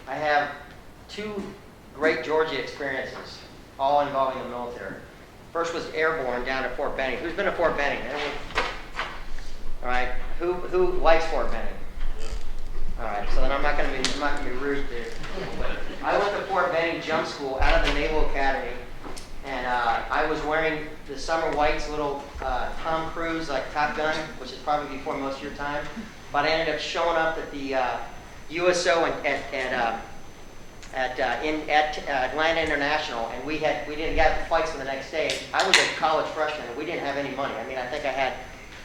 I have two great Georgia experiences, all involving the military. First was airborne down at Fort Benning. Who's been to Fort Benning? Anyone? All right. Who likes Fort Benning? All right. So then I'm not going to be rude there. I went to Fort Benning Jump School out of the Naval Academy, and I was wearing the Summer White's little Tom Cruise, like Top Gun, which is probably before most of your time. But I ended up showing up at the USO at Atlanta International, and we didn't get flights for the next day. I was a college freshman, and we didn't have any money. I mean, I think I had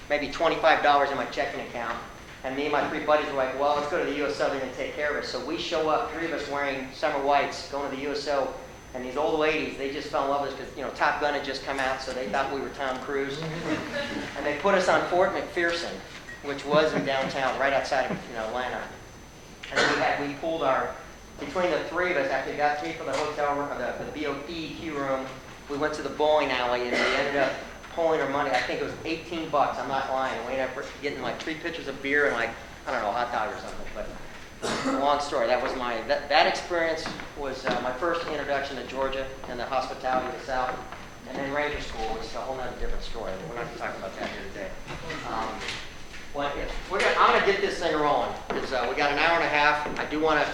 maybe $25 in my checking account, and me and my three buddies were like, well, let's go to the USO, they're going to take care of us. So we show up, three of us wearing Summer Whites, going to the USO, and these old ladies, they just fell in love with us because, you know, Top Gun had just come out, so they thought we were Tom Cruise. And they put us on Fort McPherson, which was in downtown, right outside of Atlanta. And we pulled between the three of us, after we got paid for the hotel room, the BOQ room, we went to the bowling alley, and we ended up pulling our money. I think it was $18, I'm not lying. We ended up getting like 3 pitchers of beer and like, I don't know, a hot dog or something. But long story. That was that experience was my first introduction to Georgia and the hospitality of the South. And then Ranger School, which is a whole other different story. We're not going to talk about that here today. I'm going to get this thing rolling because we got an hour and a half. I do want to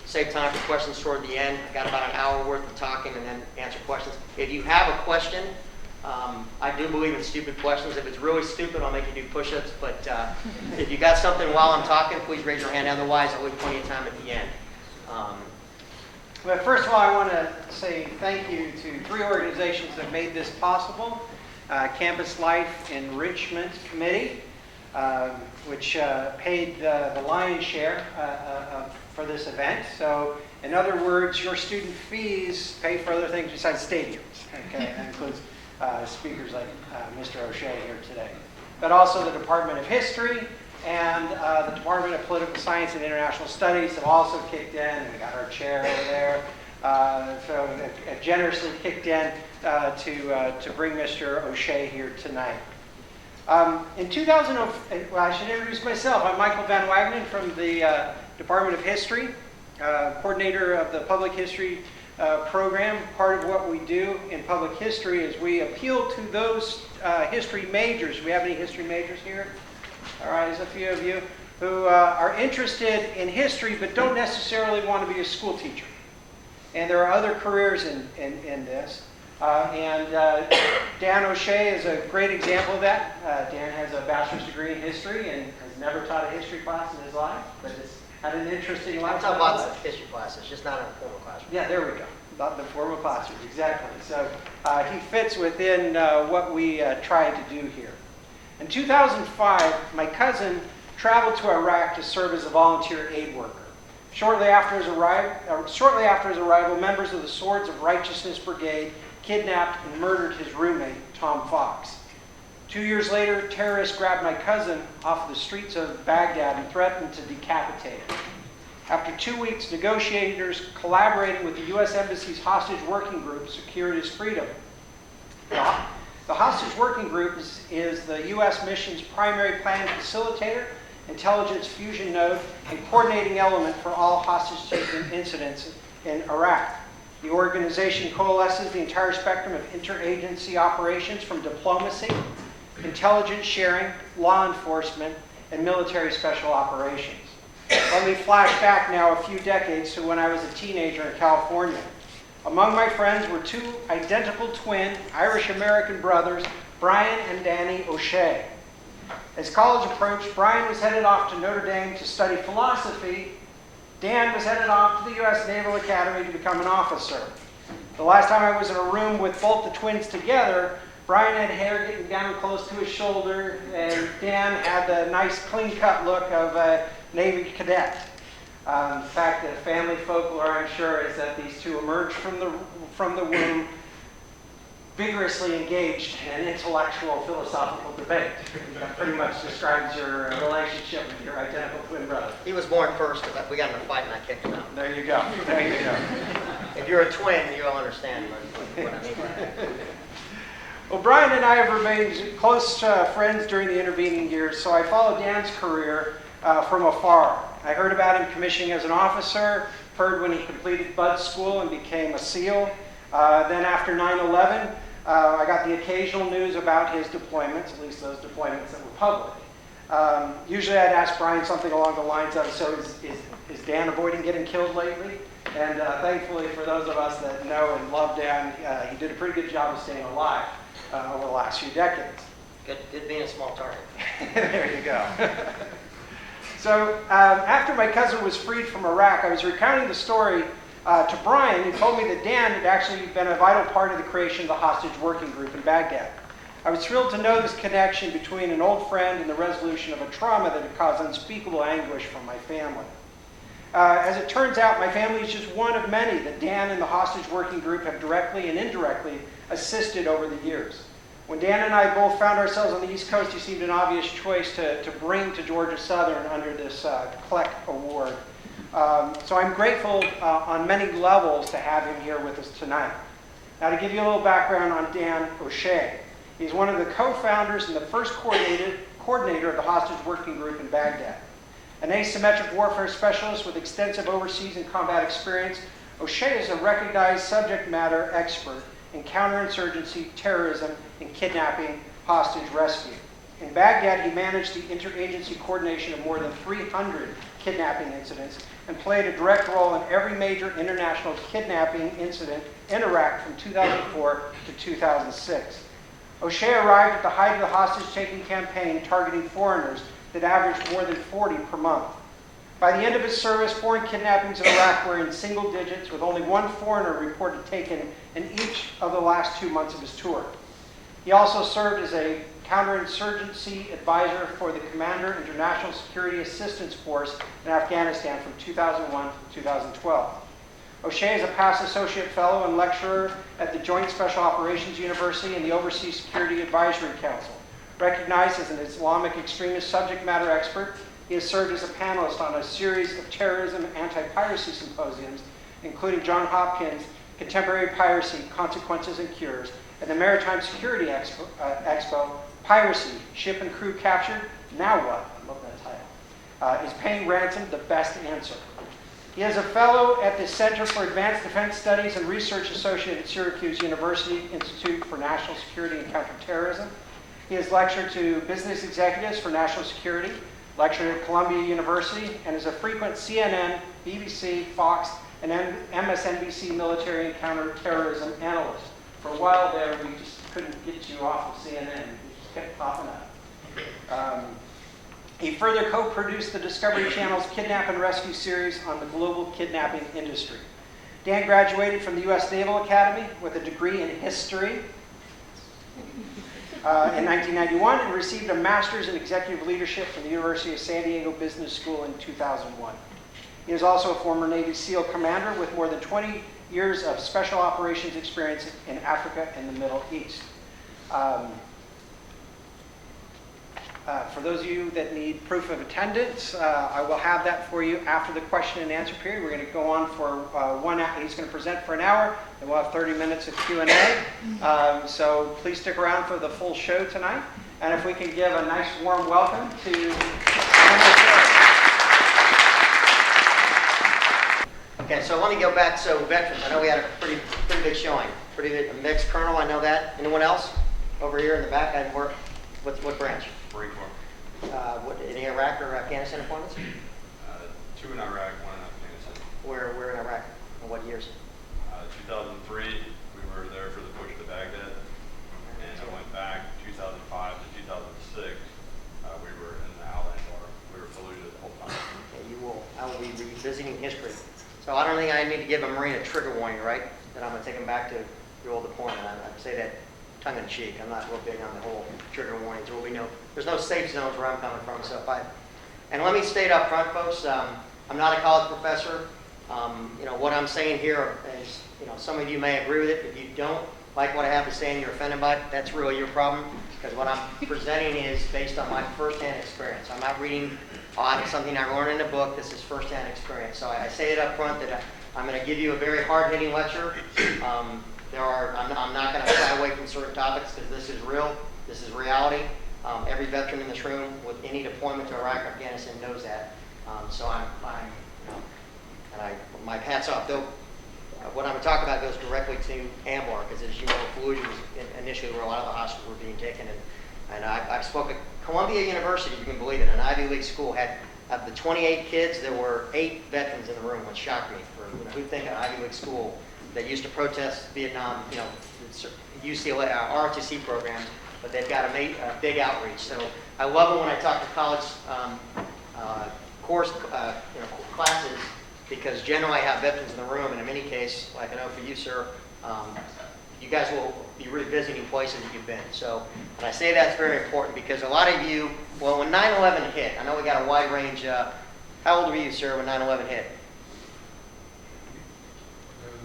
save time for questions toward the end. I got about an hour worth of talking and then answer questions. If you have a question, I do believe in stupid questions. If it's really stupid, I'll make you do push-ups. But if you got something while I'm talking, please raise your hand. Otherwise, I'll leave plenty of time at the end. Well, first of all, I want to say thank you to 3 organizations that made this possible. Campus Life Enrichment Committee, which paid the lion's share for this event. So, in other words, your student fees pay for other things besides stadiums. Okay, that includes speakers like Mr. O'Shea here today. But also the Department of History and the Department of Political Science and International Studies have also kicked in, and we got our chair over there. So it generously kicked in to bring Mr. O'Shea here tonight. In 2000, well, I should introduce myself. I'm Michael Van Wagenen from the Department of History, coordinator of the Public History program. Part of what we do in public history is we appeal to those history majors. Do we have any history majors here? All right, there's a few of you who are interested in history but don't necessarily want to be a school teacher. And there are other careers in this. Dan O'Shea is a great example of that. Dan has a bachelor's degree in history and has never taught a history class in his life, but has had an interesting life. I taught lots of history classes, just not in a formal classroom. Yeah, there we go. Not in the formal classroom, exactly. So he fits within what we try to do here. In 2005, my cousin traveled to Iraq to serve as a volunteer aid worker. Shortly after his arrival, members of the Swords of Righteousness Brigade kidnapped and murdered his roommate, Tom Fox. 2 years later, terrorists grabbed my cousin off the streets of Baghdad and threatened to decapitate him. After 2 weeks, negotiators collaborating with the U.S. Embassy's hostage working group secured his freedom. The hostage working group is the U.S. mission's primary planning facilitator, intelligence fusion node, and coordinating element for all hostage-taking incidents in Iraq. The organization coalesces the entire spectrum of interagency operations from diplomacy, intelligence sharing, law enforcement, and military special operations. Let me flash back now a few decades to when I was a teenager in California. Among my friends were 2 identical twin Irish-American brothers, Brian and Danny O'Shea. As college approached, Brian was headed off to Notre Dame to study philosophy. Dan was headed off to the U.S. Naval Academy to become an officer. The last time I was in a room with both the twins together, Brian had hair getting down close to his shoulder, and Dan had the nice clean-cut look of a Navy cadet. In fact, the family folklore, I'm sure, is that these two emerged from the womb vigorously engaged in an intellectual, philosophical debate. That pretty much describes your relationship with your identical twin brother. He was born first, but we got in a fight and I kicked him out. There you go. There you go. If you're a twin, you'll understand what I mean by that. Well, Brian and I have remained close friends during the intervening years, so I followed Dan's career from afar. I heard about him commissioning as an officer, heard when he completed Bud School and became a SEAL. Then after 9/11, I got the occasional news about his deployments, at least those deployments that were public. Usually I'd ask Brian something along the lines of, so is Dan avoiding getting killed lately? And thankfully for those of us that know and love Dan, he did a pretty good job of staying alive over the last few decades. Good being a small target. There you go. So after my cousin was freed from Iraq, I was recounting the story to Brian, who told me that Dan had actually been a vital part of the creation of the hostage working group in Baghdad. I was thrilled to know this connection between an old friend and the resolution of a trauma that had caused unspeakable anguish for my family. As it turns out, my family is just one of many that Dan and the hostage working group have directly and indirectly assisted over the years. When Dan and I both found ourselves on the East Coast, he seemed an obvious choice to bring to Georgia Southern under this CLEC award. So I'm grateful on many levels to have him here with us tonight. Now, to give you a little background on Dan O'Shea, he's one of the co-founders and the first coordinator of the hostage working group in Baghdad. An asymmetric warfare specialist with extensive overseas and combat experience, O'Shea is a recognized subject matter expert in counterinsurgency, terrorism, and kidnapping hostage rescue. In Baghdad, he managed the interagency coordination of more than 300 kidnapping incidents and played a direct role in every major international kidnapping incident in Iraq from 2004 to 2006. O'Shea arrived at the height of the hostage-taking campaign targeting foreigners that averaged more than 40 per month. By the end of his service, foreign kidnappings in Iraq were in single digits, with only one foreigner reported taken in each of the last 2 months of his tour. He also served as a counterinsurgency advisor for the Commander International Security Assistance Force in Afghanistan from 2001 to 2012. O'Shea is a past associate fellow and lecturer at the Joint Special Operations University and the Overseas Security Advisory Council. Recognized as an Islamic extremist subject matter expert, he has served as a panelist on a series of terrorism and anti-piracy symposiums, including Johns Hopkins Contemporary Piracy, Consequences and Cures, and the Maritime Security Expo, Piracy, Ship and Crew Captured, Now What? I love that title. Is Paying Ransom the Best Answer? He is a fellow at the Center for Advanced Defense Studies and Research Associate at Syracuse University Institute for National Security and Counterterrorism. He has lectured to business executives for national security, lectured at Columbia University, and is a frequent CNN, BBC, Fox, and MSNBC military and counterterrorism analyst. For a while there, we just couldn't get you off of CNN. You just kept popping up. He further co-produced the Discovery Channel's Kidnap and Rescue series on the global kidnapping industry. Dan graduated from the U.S. Naval Academy with a degree in history in 1991 and received a master's in executive leadership from the University of San Diego Business School in 2001. He is also a former Navy SEAL commander with more than 20 years of special operations experience in Africa and the Middle East. For those of you that need proof of attendance, I will have that for you after the question and answer period. We're going to go on for 1 hour. He's going to present for an hour, and we'll have 30 minutes of Q&A. So please stick around for the full show tonight. And if we can give a nice warm welcome to... Okay, so let me go back. So veterans, I know we had a pretty big showing. Pretty big mixed colonel, I know that. Anyone else? Over here in the back, I work. What branch? Marine Corps. Any Iraq or Afghanistan appointments? 2 in Iraq, 1 in Afghanistan. Where in Iraq? And what years? 2003, we were there for the push to Baghdad. And I went back 2005 to 2006. We were in the Outland War. We were saluted the whole time. Okay, I will be revisiting history. So I don't think I need to give a Marine a trigger warning, right? That I'm going to take him back to your old deployment. I say that tongue in cheek. I'm not real big on the whole trigger warnings. There's no safe zones where I'm coming from. And let me state up front, folks, I'm not a college professor. What I'm saying here is, some of you may agree with it. If you don't like what I have to say and you're offended by it, that's really your problem. Because what I'm presenting is based on my firsthand experience. I'm not reading on something I learned in a book. This is firsthand experience. So I say it up front that I'm going to give you a very hard-hitting lecture. I'm not going to shy away from certain topics because this is real. This is reality. Every veteran in this room with any deployment to Iraq or Afghanistan knows that. So And my hats off. Though, what I'm going to talk about goes directly to Ambar, because as you know, Fallujah was initially where a lot of the hostages were being taken. And I spoke at Columbia University, you can believe it, an Ivy League school, had of the 28 kids, there were 8 veterans in the room, which shocked me. Who'd think an Ivy League school that used to protest Vietnam, UCLA, ROTC programs, but they've got a big outreach. So I love it when I talk to college classes, because generally I have veterans in the room, and in many cases, like I know for you, sir, you guys will be revisiting places that you've been. So, and I say that's very important because a lot of you, well, when 9/11 hit, I know we got a wide range. How old were you, sir, when 9/11 hit?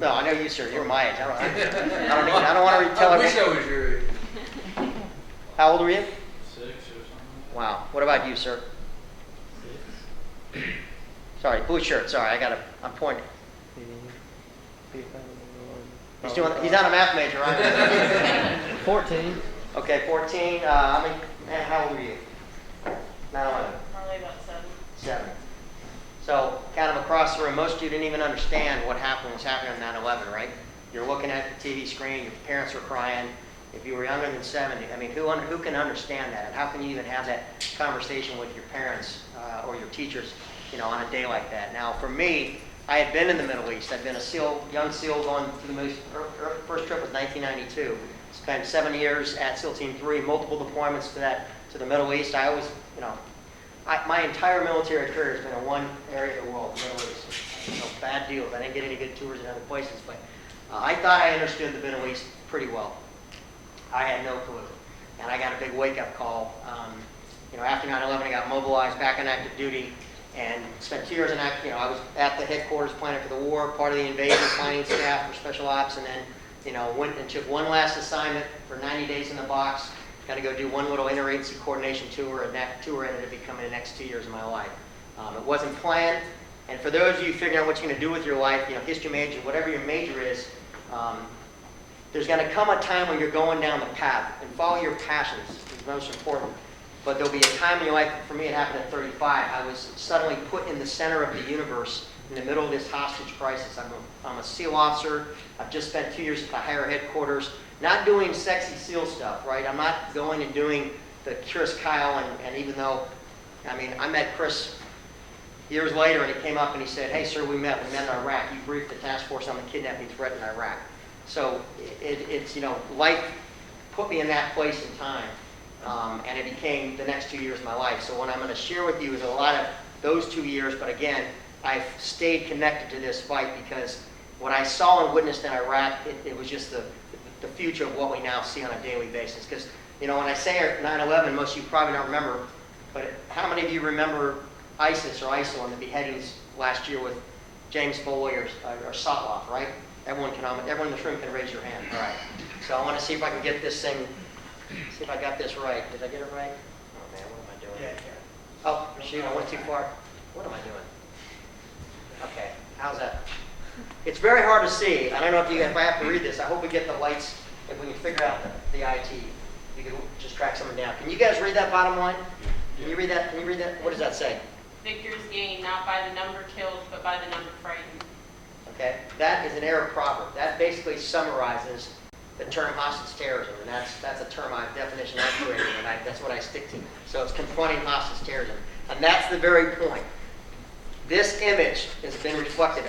No, I know you, sir. You're my age. I don't want to tell everyone. I wish I was your age. How old were you? 6 or something. Wow. What about you, sir? 6. Sorry, blue shirt. Sorry, I'm pointing. He's not a math major, right? 14. Okay, 14. How old were you? 9/11. Probably about 7. 7. So, kind of across the room, most of you didn't even understand what was happening on 9/11, right? You're looking at the TV screen, your parents were crying. If you were younger than 70, I mean, who can understand that? And how can you even have that conversation with your parents or your teachers, on a day like that? Now, for me, I had been in the Middle East. I'd been a young SEAL going to the Middle East. First trip was 1992. Spent 7 years at SEAL Team 3, multiple deployments to the Middle East. I always, my entire military career has been in one area of the world, the Middle East. Bad deals. I didn't get any good tours in other places, but I thought I understood the Middle East pretty well. I had no clue, and I got a big wake-up call. After 9/11, I got mobilized back on active duty, and spent 2 years in active. I was at the headquarters planning for the war, part of the invasion planning staff for special ops, and then went and took one last assignment for 90 days in the box. Got to go do one little interagency coordination tour, and that tour ended up becoming the next 2 years of my life. It wasn't planned, and for those of you figuring out what you're going to do with your life, history major, whatever your major is, there's going to come a time when you're going down the path, and follow your passions is most important. But there'll be a time in your life, for me it happened at 35, I was suddenly put in the center of the universe in the middle of this hostage crisis. I'm a SEAL officer. I've just spent 2 years at the higher headquarters, not doing sexy SEAL stuff, right? I'm not going and doing the Chris Kyle, and even though, I met Chris years later, and he came up and he said, "Hey, sir, we met in Iraq. You briefed the task force on the kidnapping threat in Iraq." So it's life put me in that place in time, and it became the next 2 years of my life. So what I'm going to share with you is a lot of those 2 years, but again, I've stayed connected to this fight because what I saw and witnessed in Iraq, it was just the future of what we now see on a daily basis. Because, when I say 9/11, most of you probably don't remember, but how many of you remember ISIS or ISIL and the beheadings last year with James Foley or Sotloff, right? Everyone in this room can raise your hand. All right. So I want to see if I can get this thing, see if I got this right. Did I get it right? Oh, man, what am I doing? Yeah. Oh, shoot, I went too far. What am I doing? Okay, how's that? It's very hard to see. I don't know if I have to read this. I hope we get the lights, if we can figure out the IT. You can just track someone down. Can you guys read that bottom line? Can you read that? What does that say? Victors gain not by the number killed, but by the number frightened. Okay, that is an Arab proverb. That basically summarizes the term hostage terrorism, and that's a definition I've created, and that's what I stick to. So it's confronting hostage terrorism, and that's the very point. This image has been reflected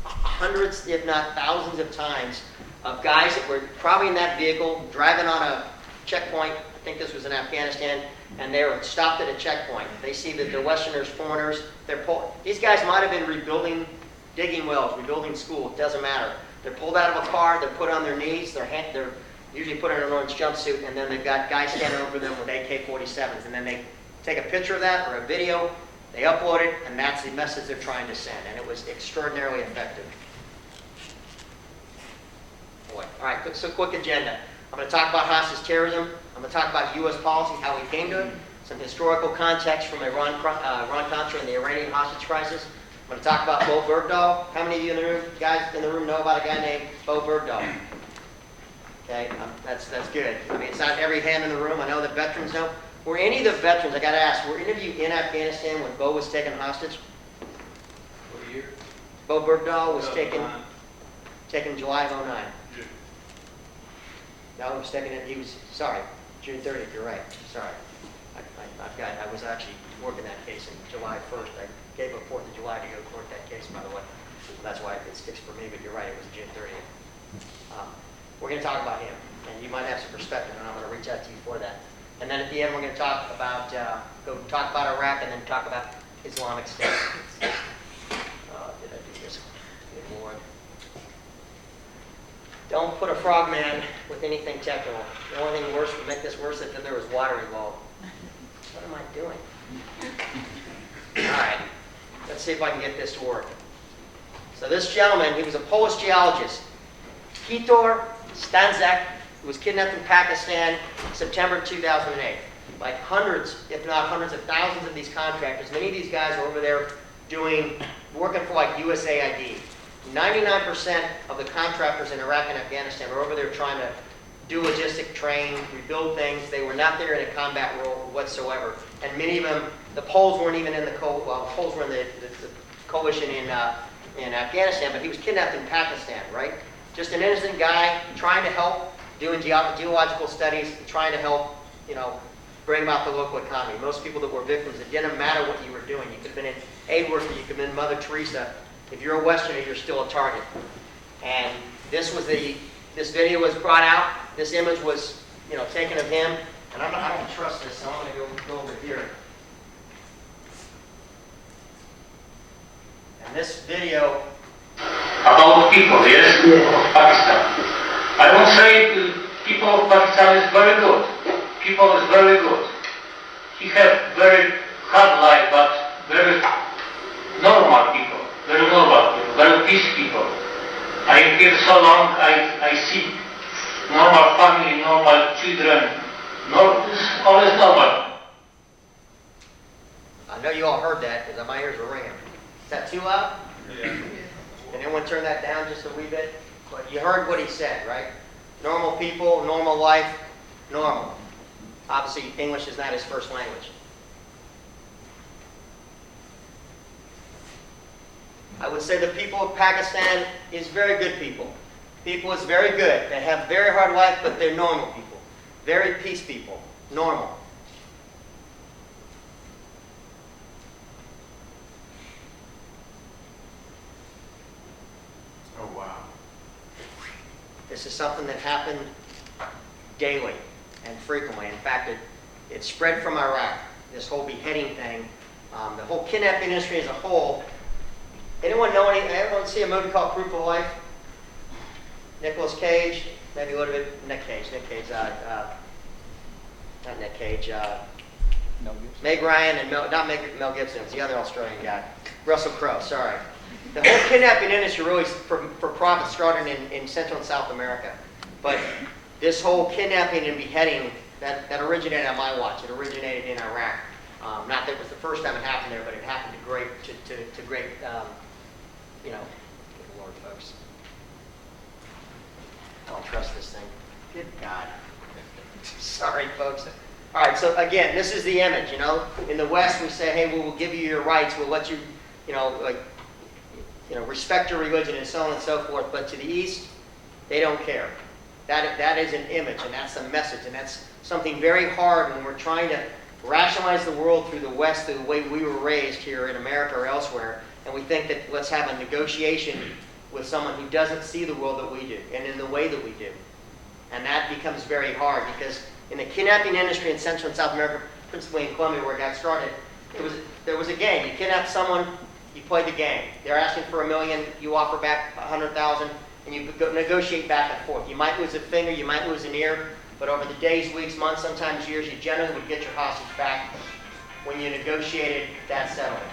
hundreds, if not thousands of times, of guys that were probably in that vehicle driving on a checkpoint. I think this was in Afghanistan, and they were stopped at a checkpoint. They see that they're Westerners, foreigners. These guys might have been digging wells, rebuilding schools. It doesn't matter. They're pulled out of a car. They're put on their knees. They're usually put in an orange jumpsuit, and then they've got guys standing over them with AK-47s, and then they take a picture of that or a video. They upload it, and that's the message they're trying to send, and it was extraordinarily effective. Boy. All right, so quick agenda. I'm going to talk about hostage terrorism. I'm going to talk about U.S. policy, how we came to it, some historical context from Iran-Contra and the Iranian hostage crisis. I'm going to talk about Bo Bergdahl. How many of you guys in the room know about a guy named Bo Bergdahl? Okay, that's good. It's not every hand in the room. I know that veterans know. Were any of the veterans, I got to ask, were any of you in Afghanistan when Bo was taken hostage? What year? Bo Bergdahl was taken 2009. July of '09. June. No, he was taken, he was, sorry, June 30th, you're right, sorry. I was actually working that case in July 1st. I gave up 4th of July to go court that case, by the way. That's why it sticks for me, but you're right, it was June 30th. We're going to talk about him, and you might have some perspective, and I'm going to reach out to you for that. And then at the end, we're going to talk about, talk about Iraq, and then talk about Islamic State. Did I do this? Good Lord. Don't put a frogman with anything technical. The only thing worse would make this worse if there was water involved. What am I doing? All right, let's see if I can get this to work. So this gentleman, he was a Polish geologist, Kitor Stanczak, who was kidnapped in Pakistan September 2008. Like hundreds, if not hundreds of thousands of these contractors, many of these guys are over there working for like USAID. 99% of the contractors in Iraq and Afghanistan were over there trying to do logistic train, rebuild things. They were not there in a combat role whatsoever. And many of them, the Poles weren't even in the the Poles were in the coalition in Afghanistan, but he was kidnapped in Pakistan, right? Just an innocent guy trying to help, doing geological studies, trying to help, bring about the local economy. Most people that were victims, it didn't matter what you were doing. You could have been an aid worker, you could have been Mother Teresa. If you're a Westerner, you're still a target. And this video was brought out. This image was, taken of him. And I don't trust this, so I'm going to go over here. And this video. About people, yes, of Pakistan. I won't say the people of Pakistan is very good. People is very good. He have very hard life, but very normal people, very peace people. I am here so long, I see normal family, normal children. All is normal. I know you all heard that because my ears were ringing. Is that too loud? Yeah. Can anyone turn that down just a wee bit? But you heard what he said, right? Normal people, normal life, normal. Obviously, English is not his first language. I would say the people of Pakistan is very good people. People is very good. They have very hard life, but they're normal people. Very peace people. Normal. Oh, wow. This is something that happened daily and frequently. In fact, it spread from Iraq, this whole beheading thing. The whole kidnapping industry as a whole. Anyone see a movie called Proof of Life? Nicolas Cage, maybe a little bit, Nick Cage, not Nick Cage, Meg Ryan and Mel Gibson, it's the other Australian guy. Russell Crowe, sorry. The whole kidnapping industry really, for profit, started in Central and South America. But this whole kidnapping and beheading, that originated on my watch. It originated in Iraq. Not that it was the first time it happened there, but it happened to great, good Lord, folks. I don't trust this thing. Good God. Sorry, folks. All right, so again, this is the image, In the West, we say, hey, we'll give you your rights. We'll let you, respect your religion and so on and so forth. But to the East, they don't care. That is an image, and that's a message, and that's something very hard when we're trying to rationalize the world through the West, through the way we were raised here in America or elsewhere, and we think that let's have a negotiation with someone who doesn't see the world that we do, and in the way that we do. And that becomes very hard, because in the kidnapping industry in Central and South America, principally in Colombia where it got started, there was a game. You kidnap someone, you play the game. They're asking for $1 million, you offer back $100,000, and you negotiate back and forth. You might lose a finger, you might lose an ear, but over the days, weeks, months, sometimes years, you generally would get your hostage back when you negotiated that settlement.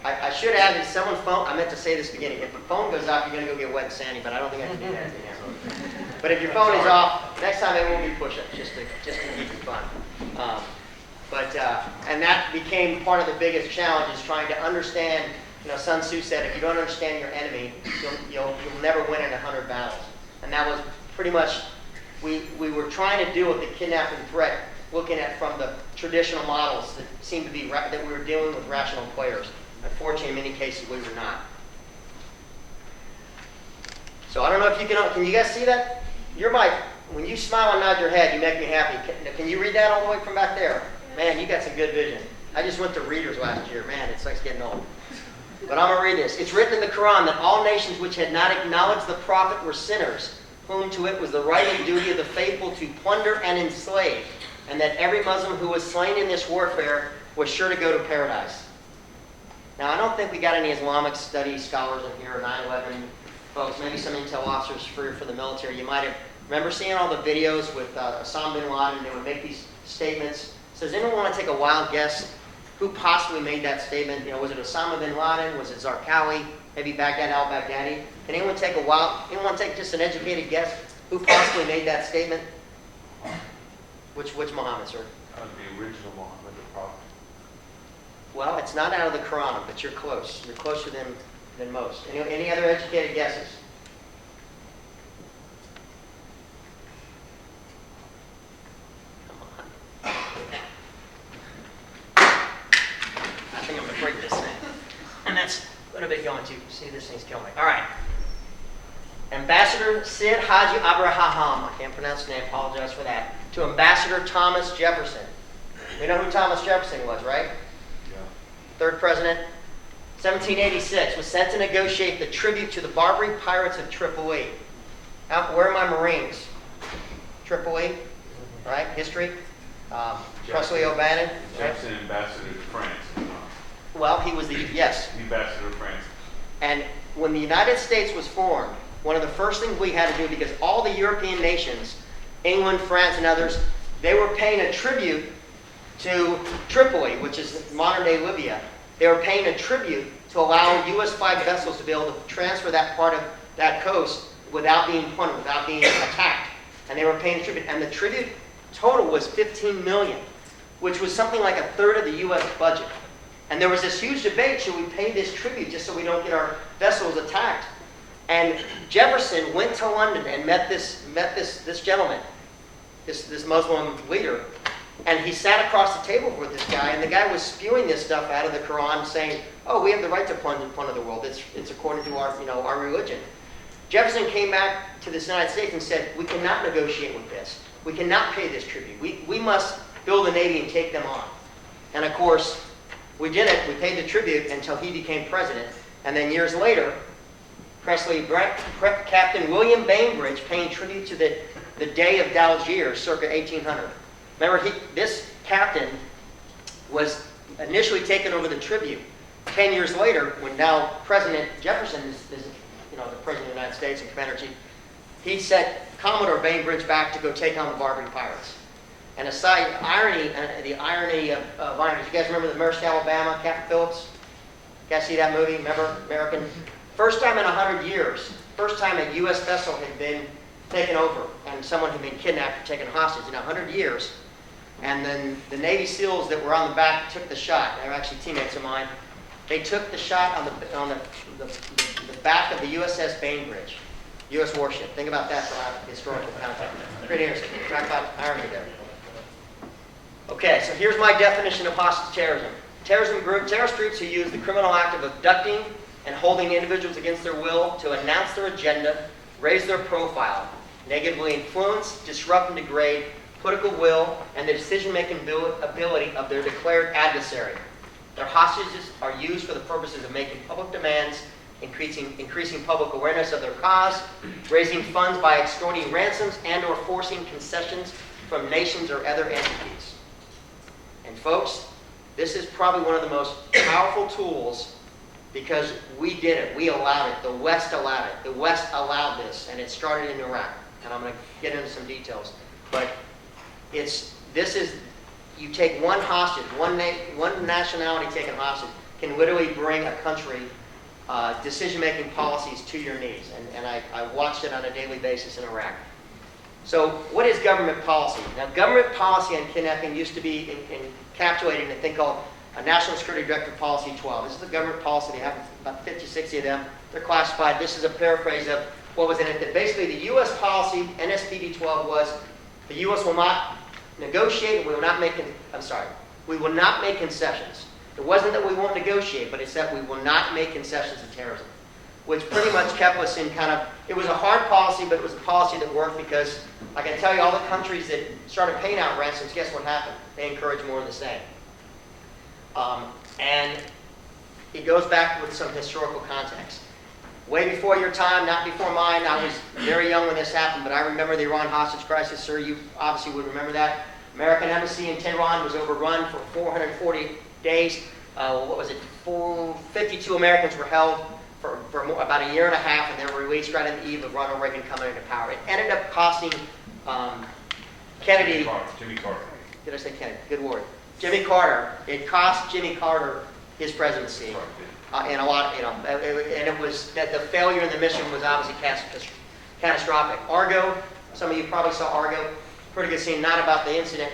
I should add that someone's phone, I meant to say this at the beginning, if the phone goes off, you're going to go get wet and sandy, but I don't think I can do that. But if your phone is off, next time it won't be push-ups, just to keep it fun. And that became part of the biggest challenge, is trying to understand. Sun Tzu said, if you don't understand your enemy, you'll never win in 100 battles. And that was pretty much, we were trying to deal with the kidnapping threat, looking at from the traditional models that seemed to be, that we were dealing with rational players. Unfortunately, in many cases, we were not. So I don't know if you can you guys see that? When you smile and nod your head, you make me happy. Can you read that all the way from back there? Man, you got some good vision. I just went to readers last year. Man, it's like getting old. But I'm going to read this. It's written in the Quran that all nations which had not acknowledged the prophet were sinners, whom to it was the right and duty of the faithful to plunder and enslave, and that every Muslim who was slain in this warfare was sure to go to paradise. Now, I don't think we got any Islamic studies scholars in here, or 9/11 folks, maybe some intel officers for the military. You might have remember seeing all the videos with Osama bin Laden. They would make these statements. So does anyone want to take a wild guess who possibly made that statement? You know, was it Osama bin Laden? Was it Zarqawi? Maybe Baghdad al-Baghdadi? Can anyone take just an educated guess who possibly made that statement? Which Muhammad, sir? The original Muhammad, the prophet. Well, it's not out of the Quran, but you're close. You're closer than most. Any other educated guesses? I think I'm going to break this thing. And that's a little bit going to. See, this thing's killing me. All right. Ambassador Sid Haji Abraham, I can't pronounce the name, apologize for that, to Ambassador Thomas Jefferson. We know who Thomas Jefferson was, right? Yeah. Third president. 1786, was sent to negotiate the tribute to the Barbary pirates of Tripoli. Where are my Marines? Tripoli, right? History. Presley O'Bannon. Jefferson, ambassador to France. Well, he was the Ambassador to France. And when the United States was formed, one of the first things we had to do, because all the European nations, England, France, and others, they were paying a tribute to Tripoli, which is modern-day Libya. They were paying a tribute to allow US-5 vessels to be able to transfer that part of that coast without being plundered, without being attacked. And they were paying a tribute. And the tribute total was $15 million, which was something like a third of the US budget. And there was this huge debate, should we pay this tribute just so we don't get our vessels attacked? And Jefferson went to London and met this gentleman, this Muslim leader, and he sat across the table with this guy, and the guy was spewing this stuff out of the Quran, saying, "Oh, we have the right to plunder the world. It's according to our religion." Jefferson came back to the United States and said, "We cannot negotiate with this. We cannot pay this tribute. We must build a navy and take them on." And of course, we did it. We paid the tribute until he became president, and then years later, Captain William Bainbridge paying tribute to the Day of Algiers, circa 1800. Remember, this captain was initially taken over the tribute. 10 years later, when now President Jefferson is the President of the United States and Commander-in-Chief, he sent Commodore Bainbridge back to go take on the Barbary pirates. And the irony of irony, you guys remember the Maersk, Alabama, Captain Phillips? You guys see that movie? Remember? American? First time in 100 years, first time a U.S. vessel had been taken over and someone had been kidnapped or taken hostage in 100 years. And then the Navy SEALs that were on the back took the shot. They were actually teammates of mine. They took the shot on the back of the USS Bainbridge, U.S. warship. Think about that for historical context. Pretty interesting. Talk about irony there. Okay, so here's my definition of hostage terrorism. Terrorist groups who use the criminal act of abducting and holding individuals against their will to announce their agenda, raise their profile, negatively influence, disrupt, and degrade political will and the decision-making ability of their declared adversary. Their hostages are used for the purposes of making public demands, increasing public awareness of their cause, raising funds by extorting ransoms and or forcing concessions from nations or other entities. And folks, this is probably one of the most powerful tools because we did it. We allowed it. The West allowed it. The West allowed this, and it started in Iraq. And I'm going to get into some details. But you take one hostage, one nationality taken hostage can literally bring a country decision-making policies to your knees. And I watched it on a daily basis in Iraq. So what is government policy? Now, government policy on kidnapping used to be encapsulated in a thing called a National Security Directive Policy 12. This is the government policy. They have about 50, 60 of them. They're classified. This is a paraphrase of what was in it. That basically the U.S. policy, NSPD 12, was the U.S. will not negotiate, and we will not make concessions. It wasn't that we won't negotiate, but it's that we will not make concessions to terrorism. which pretty much kept us in kind of, it was a hard policy, but it was a policy that worked because I can tell you all the countries that started paying out ransoms, guess what happened? They encouraged more of the same. And it goes back with some historical context. Way before your time, not before mine. I was very young when this happened, but I remember the Iran hostage crisis. Sir, you obviously would remember that. American embassy in Tehran was overrun for 440 days. 52 Americans were held for about a year and a half, and they were released right on the eve of Ronald Reagan coming into power. It ended up costing Kennedy. Jimmy Carter. Did I say Kennedy? Good word. Jimmy Carter. It cost Jimmy Carter his presidency. And a lot, and it was that the failure in the mission was obviously catastrophic. Argo, some of you probably saw Argo, pretty good scene, not about the incident,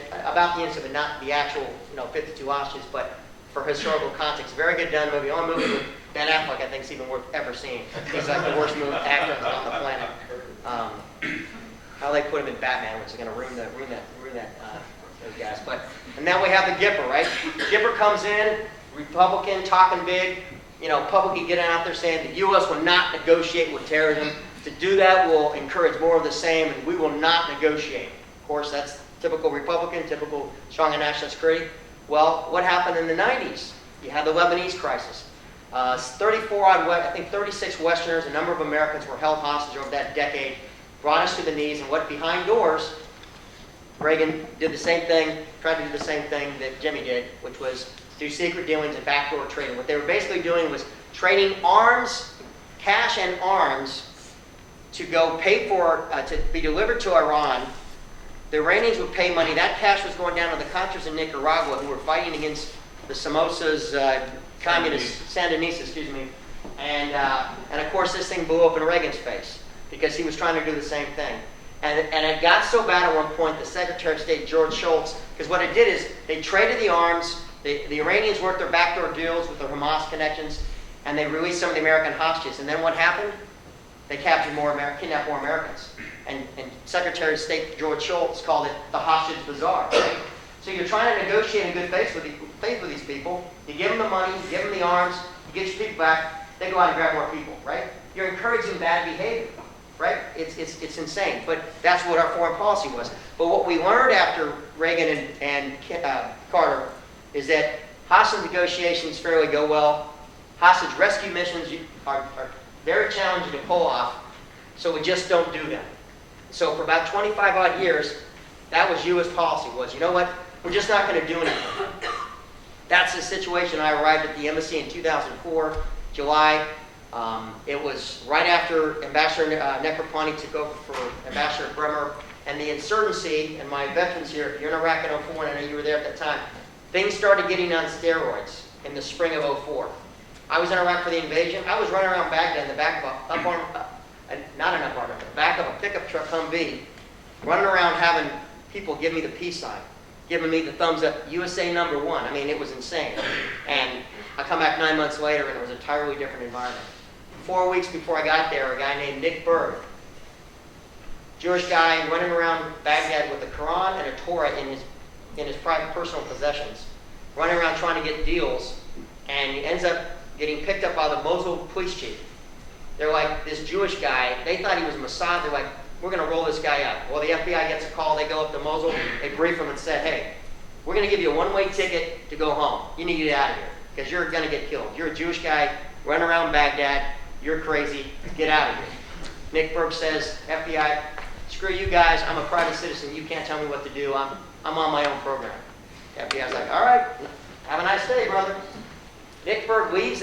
not the actual, 52 hostages, but for historical context. Very good done movie. Only movie with Ben Affleck I think is even worth ever seeing. He's like the worst actor on the planet. How they put him in Batman, which is going to ruin those guys. And now we have the Gipper, right? Gipper comes in, Republican, talking big. Publicly getting out there saying the U.S. will not negotiate with terrorism. To do that will encourage more of the same, and we will not negotiate. Of course, that's typical Republican, typical strong in national security. Well, what happened in the 90s? You had the Lebanese crisis. 36 Westerners, a number of Americans were held hostage over that decade, brought us to the knees, and what behind doors, Reagan did the same thing, tried to do the same thing that Jimmy did, which was through secret dealings and backdoor trading. What they were basically doing was trading arms, cash and arms, to go pay for, to be delivered to Iran. The Iranians would pay money. That cash was going down to the Contras in Nicaragua who were fighting against the Somozas, communist, Sandinistas, And of course, this thing blew up in Reagan's face because he was trying to do the same thing. And it got so bad at one point, the Secretary of State, George Shultz, because what it did is they traded the arms. The Iranians worked their backdoor deals with their Hamas connections, and they released some of the American hostages. And then what happened? They captured kidnapped more Americans. And Secretary of State George Shultz called it the hostage bazaar. Right? So you're trying to negotiate in good faith with these people. You give them the money, you give them the arms, you get your people back, they go out and grab more people, right? You're encouraging bad behavior, right? It's insane. But that's what our foreign policy was. But what we learned after Reagan and Carter is that hostage negotiations fairly go well. Hostage rescue missions are very challenging to pull off, so we just don't do them. So for about 25 odd years, that was U.S. policy was, you know what, we're just not going to do anything. That's the situation. I arrived at the embassy in 2004, July. It was right after Ambassador Nekrapani took over for Ambassador Bremer, and the insurgency, and my veterans here, if you're in Iraq in 2004, and I know you were there at that time, things started getting on steroids in the spring of 2004. I was in Iraq for the invasion. I was running around Baghdad in the back of the back of a pickup truck Humvee, running around having people give me the peace sign, giving me the thumbs up, USA #1. I mean, it was insane. And I come back 9 months later, and it was an entirely different environment. 4 weeks before I got there, a guy named Nick Berg, Jewish guy running around Baghdad with a Quran and a Torah in his private personal possessions, running around trying to get deals, and he ends up getting picked up by the Mosul police chief. They're like, this Jewish guy, they thought he was Mossad. They're like, we're going to roll this guy up. Well, the FBI gets a call. They go up to Mosul. They brief him and said, hey, we're going to give you a one-way ticket to go home. You need to get out of here because you're going to get killed. You're a Jewish guy running around Baghdad. You're crazy. Get out of here. Nick Berg says, FBI, screw you guys. I'm a private citizen. You can't tell me what to do. I'm on my own program. The FBI's like, all right, have a nice day, brother. Nick Berg leaves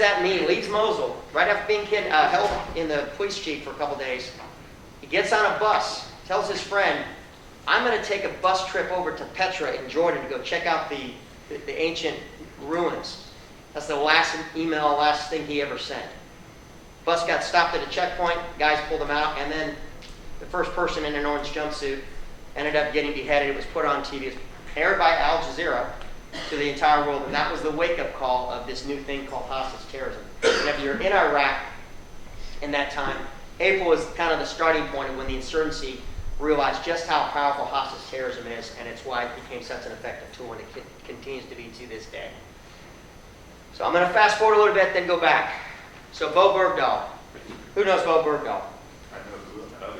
Mosul, right after being held in the police chief for a couple days. He gets on a bus, tells his friend, I'm going to take a bus trip over to Petra in Jordan to go check out the ancient ruins. That's the last thing he ever sent. Bus got stopped at a checkpoint, guys pulled him out, and then the first person in an orange jumpsuit ended up getting beheaded. It was put on TV. It was aired by Al Jazeera to the entire world, and that was the wake-up call of this new thing called hostage terrorism. And if you're in Iraq in that time, April was kind of the starting point of when the insurgency realized just how powerful hostage terrorism is, and it's why it became such an effective tool, and it continues to be to this day. So I'm going to fast forward a little bit, then go back. So Bo Bergdahl, Who knows Bo Bergdahl? I know who that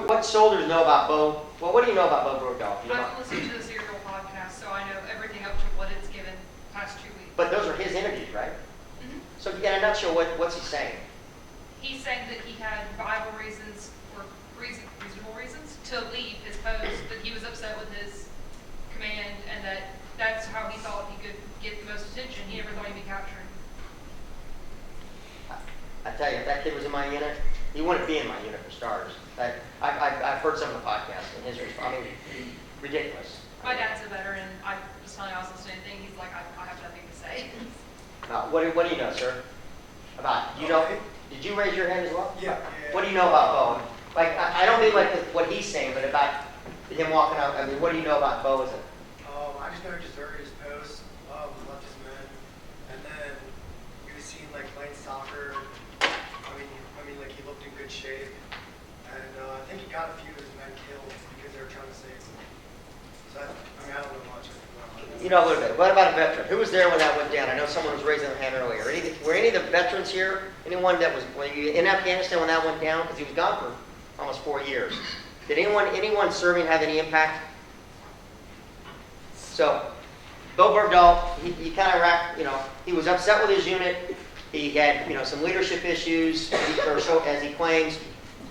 is. What soldiers know about Bo? Well, what do you know about Bo Bergdahl? You know I've listened to the Serial podcast, so I know everything up to what it's given past 2 weeks. but those are his interviews, right? Mhm. So in a nutshell, what's he saying? He's saying that he had viable reasons or reasonable reasons to leave his post, but he was upset with his command, and that's how he thought he could get the most attention. He never thought he'd be captured. I tell you, if that kid was in my unit, he wouldn't be in my unit for starters. I've heard some of the podcasts and his response. I mean, ridiculous. My dad's a veteran. I was telling him I was listening to anything. He's like, I have nothing to say. What do you know, sir? About you know? Did you raise your hand as well? Yeah. What do you know about Bo? Like I don't mean like what he's saying, but about him walking out. I mean, what do you know about Bo? As a I just know he deserted his post, left his men, and then he was seen like playing soccer. I mean, like he looked in good shape, and I think he got a few of his men killed because they were trying to save him. So I don't know much. You know a little bit. What about a veteran? Who was there when that went down? I know someone was raising their hand earlier. Were any of the veterans here? Anyone that was in Afghanistan when that went down? Because he was gone for almost 4 years. Did anyone serving have any impact? So, Bo Bergdahl, he kind of he was upset with his unit. He had, some leadership issues, or so as he claims.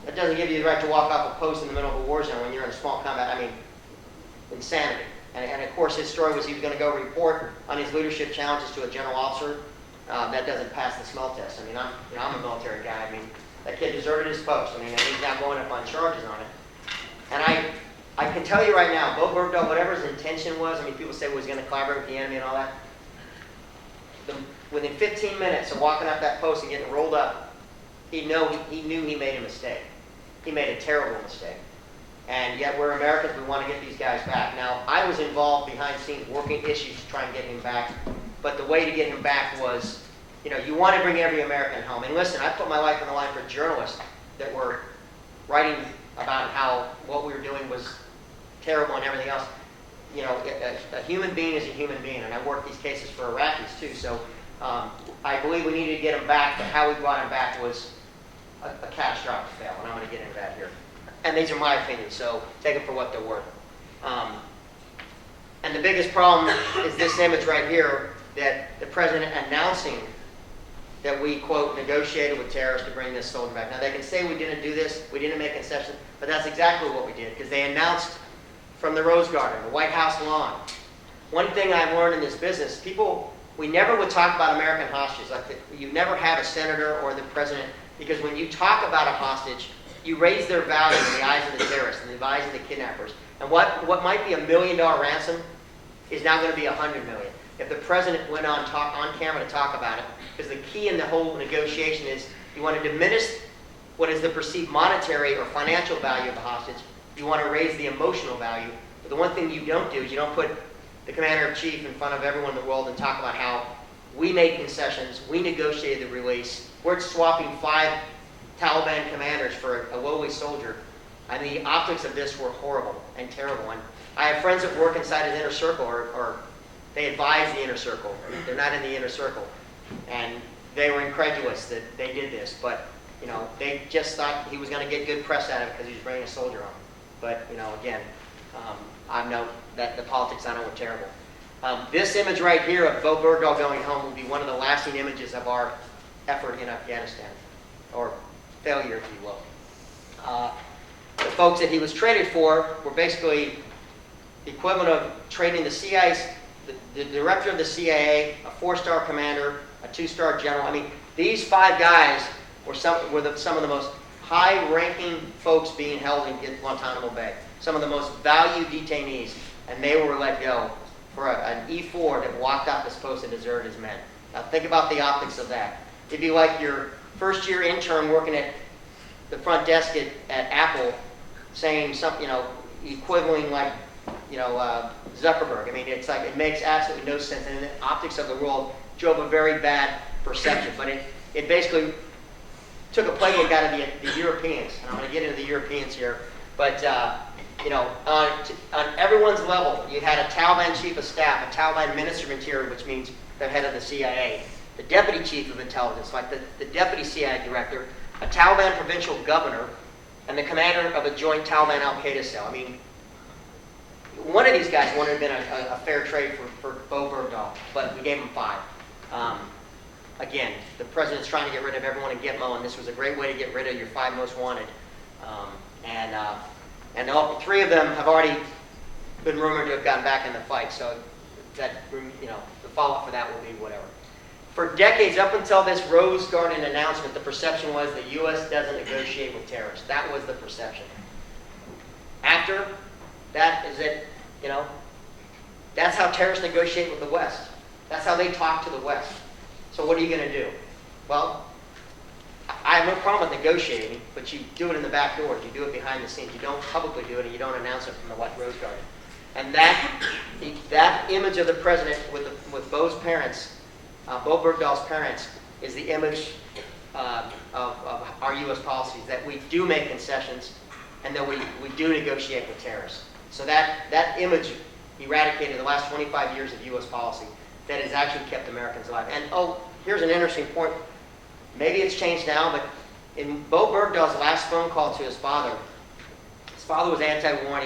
That doesn't give you the right to walk off a post in the middle of a war zone when you're in a small combat. I mean, insanity. And of course, his story was he was going to go report on his leadership challenges to a general officer. That doesn't pass the smell test. I mean, I'm a military guy. I mean, that kid deserted his post. I mean, and he's now going up on charges on it. And I can tell you right now, Bo Bergdahl, whatever his intention was, I mean, people say he was going to collaborate with the enemy and all that. Within 15 minutes of walking up that post and getting rolled up, he knew he made a mistake. He made a terrible mistake. And yet we're Americans, we want to get these guys back. Now, I was involved behind the scenes working issues to try and get him back. But the way to get him back was, you want to bring every American home. And listen, I put my life on the line for journalists that were writing about how what we were doing was terrible and everything else. A human being is a human being. And I worked these cases for Iraqis too. So I believe we needed to get him back. But how we brought him back was a catastrophic fail. And I'm going to get into that here. And these are my opinions, so take them for what they're worth. And the biggest problem is this image right here, that the president announcing that we, quote, negotiated with terrorists to bring this soldier back. Now, they can say we didn't do this, we didn't make concessions, but that's exactly what we did, because they announced from the Rose Garden, the White House lawn. One thing I've learned in this business, we never would talk about American hostages. You never have a senator or the president, because when you talk about a hostage, you raise their value in the eyes of the terrorists, in the eyes of the kidnappers. And what might be $1 million ransom is now going to be $100 million. If the president went on camera to talk about it, because the key in the whole negotiation is you want to diminish what is the perceived monetary or financial value of the hostage. You want to raise the emotional value. But the one thing you don't do is you don't put the commander-in-chief in front of everyone in the world and talk about how we made concessions, we negotiated the release, we're swapping 5 Taliban commanders for a lowly soldier. I mean, the optics of this were horrible and terrible. And I have friends that work inside his inner circle, or they advise the inner circle. They're not in the inner circle. And they were incredulous that they did this. But, they just thought he was going to get good press out of it because he was bringing a soldier on. But, again, I know that the politics on it were terrible. This image right here of Bo Bergdahl going home will be one of the lasting images of our effort in Afghanistan, or failure, if you will. The folks that he was traded for were basically the equivalent of trading the CIA, the director of the CIA, a 4-star commander, a 2-star general. I mean, these 5 guys were some of the most high-ranking folks being held in Guantanamo Bay, some of the most valued detainees, and they were let go for an E4 that walked out this post and deserted his men. Now think about the optics of that. It'd be like your first-year intern working at the front desk at Apple saying something, equivalent like, Zuckerberg. I mean, it's like it makes absolutely no sense. And the optics of the world drove a very bad perception. But it basically took a play and got to the Europeans. And I'm going to get into the Europeans here. But, on everyone's level, you had a Taliban chief of staff, a Taliban minister of interior, which means the head of the CIA, the deputy chief of intelligence, like the deputy CIA director, a Taliban provincial governor, and the commander of a joint Taliban Al-Qaeda cell. I mean, one of these guys wouldn't have been a fair trade for Bo Bergdahl, but we gave him 5. Again, the president's trying to get rid of everyone in Gitmo, and this was a great way to get rid of your 5 most wanted. And all 3 of them have already been rumored to have gotten back in the fight, so that, the follow-up for that will be whatever. For decades, up until this Rose Garden announcement, the perception was the U.S. doesn't negotiate with terrorists. That was the perception. After that is it, that's how terrorists negotiate with the West. That's how they talk to the West. So what are you going to do? Well, I have no problem with negotiating, but you do it in the back doors. You do it behind the scenes. You don't publicly do it, and you don't announce it from the White Rose Garden. And that image of the president with Bo's parents, Bo Bergdahl's parents, is the image of our U.S. policies, that we do make concessions and that we do negotiate with terrorists. So that image eradicated the last 25 years of U.S. policy that has actually kept Americans alive. And here's an interesting point. Maybe it's changed now, but in Bo Bergdahl's last phone call to his father was anti-war.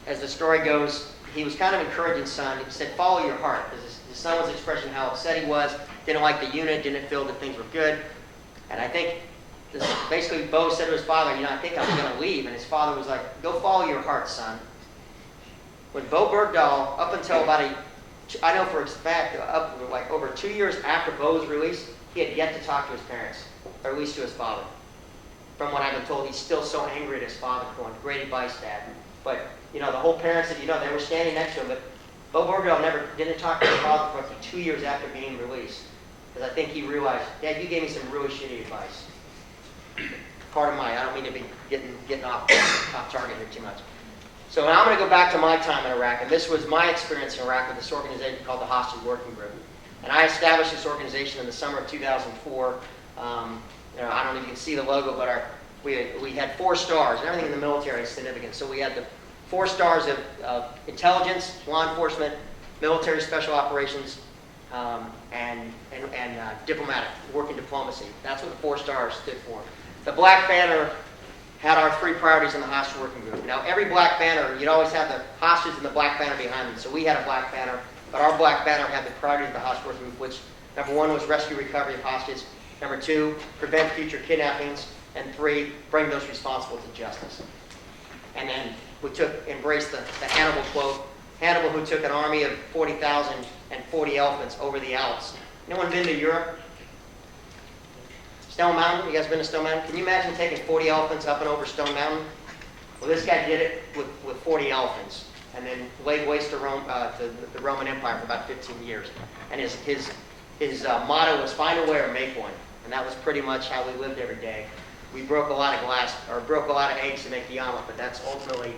As the story goes, he was kind of encouraging his son. He said, follow your heart, because his son was expressing how upset he was, didn't like the unit, didn't feel that things were good. And I think basically Bo said to his father, I think I'm going to leave. And his father was like, go follow your heart, son. When Bo Bergdahl, up until I know for a fact, over 2 years after Bo's release, he had yet to talk to his parents, or at least to his father. From what I've been told, he's still so angry at his father, going, great advice, Dad. But, the whole parents said, they were standing next to him, but Bo Bergdahl didn't talk to his father for up to 2 years after being released. Because I think he realized, Dad, you gave me some really shitty advice. I don't mean to be getting off target here too much. So now I'm going to go back to my time in Iraq, and this was my experience in Iraq with this organization called the Hostage Working Group. And I established this organization in the summer of 2004. I don't know if you can see the logo, but we had 4 stars, and everything in the military is significant. So we had the 4 stars of intelligence, law enforcement, military special operations, and diplomatic, working diplomacy. That's what the 4 stars stood for. The black banner had our 3 priorities in the hostage working group. Now, every black banner, you'd always have the hostages and the black banner behind them. So we had a black banner, but our black banner had the priorities of the hostage working group, which number 1 was rescue recovery of hostages. Number 2, prevent future kidnappings. And 3, bring those responsible to justice. And then we embraced the Hannibal quote. Hannibal, who took an army of 40,000 and 40 elephants over the Alps. Anyone been to Europe? Stone Mountain? You guys been to Stone Mountain? Can you imagine taking 40 elephants up and over Stone Mountain? Well, this guy did it with 40 elephants, and then laid waste to the Roman Empire for about 15 years. And his motto was find a way or make one. And that was pretty much how we lived every day. We broke a lot of glass, or broke a lot of eggs to make the omelet, but that's ultimately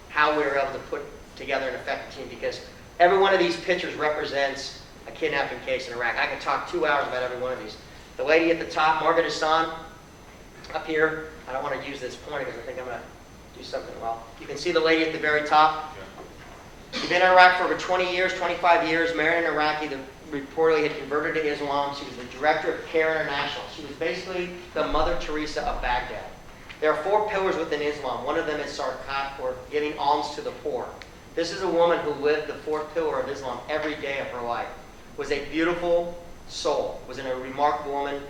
how we were able to put together an effective team, because every one of these pictures represents a kidnapping case in Iraq. I could talk 2 hours about every one of these. The lady at the top, Margaret Hassan, up here. I don't want to use this pointer because I think I'm going to do something well. You can see the lady at the very top. She's been in Iraq for over 20 years, 25 years, married an Iraqi that reportedly had converted to Islam. She was the director of CARE International. She was basically the Mother Teresa of Baghdad. There are 4 pillars within Islam. One of them is sarqat, or giving alms to the poor. This is a woman who lived the 4th pillar of Islam every day of her life. Was a beautiful soul, was a remarkable woman,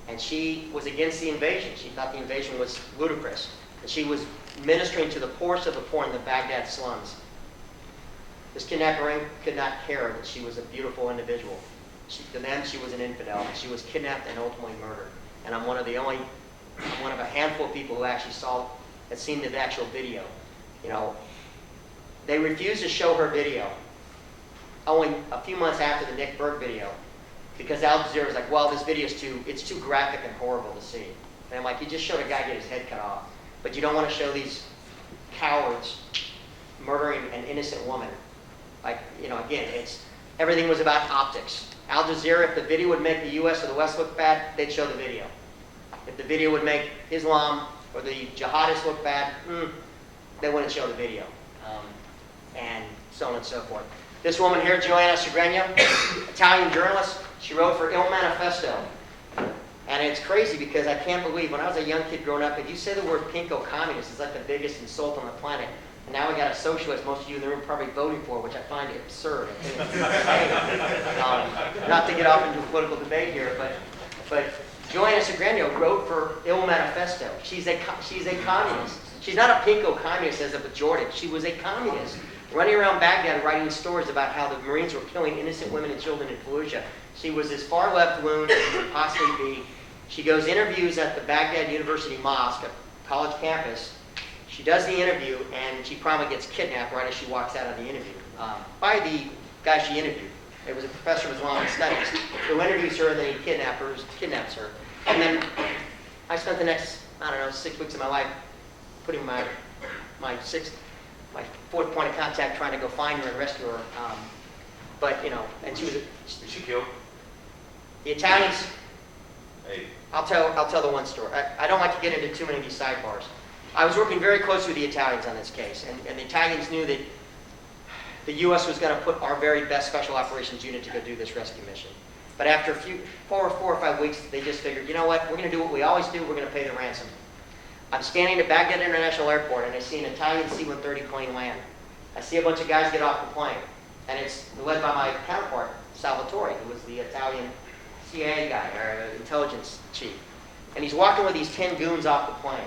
and she was against the invasion. She thought the invasion was ludicrous. And she was ministering to the poorest of the poor in the Baghdad slums. This kidnapper ring could not care that she was a beautiful individual. To them, she was an infidel. She was kidnapped and ultimately murdered. And I'm one of a handful of people who actually had seen the actual video. They refused to show her video only a few months after the Nick Berg video, because Al Jazeera was like, well, this video is too graphic and horrible to see. And I'm like, you just showed a guy get his head cut off, but you don't want to show these cowards murdering an innocent woman. Again, everything was about optics. Al Jazeera, if the video would make the U.S. or the West look bad, they'd show the video. If the video would make Islam or the jihadists look bad, they wouldn't show the video. And so on and so forth. This woman here, Joanna Segregno, Italian journalist, she wrote for Il Manifesto. And it's crazy because I can't believe, when I was a young kid growing up, if you say the word pinko communist, it's like the biggest insult on the planet. And now we got a socialist, most of you in the room probably voting for, which I find absurd. I think not to get off into a political debate here, but Joanna Segreño wrote for Il Manifesto. She's a communist. She's not a pinko communist as a pejorative. She was a communist, running around Baghdad writing stories about how the Marines were killing innocent women and children in Fallujah. She was as far left loon as she could possibly be. She goes interviews at the Baghdad University Mosque, a college campus. She does the interview, and she probably gets kidnapped right as she walks out of the interview by the guy she interviewed. It was a professor of Islamic studies who interviews her, and then he kidnaps her. And then I spent the next, 6 weeks of my life putting my fourth point of contact trying to go find her and rescue her. And she was. Is she killed? The Italians. Hey. I'll tell the one story. I don't like to get into too many of these sidebars. I was working very closely with the Italians on this case, and the Italians knew that the U.S. was going to put our very best special operations unit to go do this rescue mission. But after four or 5 weeks, they just figured, you know what, we're going to do what we always do, we're going to pay the ransom. I'm standing at Baghdad International Airport, and I see an Italian C-130 plane land. I see a bunch of guys get off the plane, and it's led by my counterpart, Salvatore, who was the Italian CIA guy, or intelligence chief. And he's walking with these 10 goons off the plane.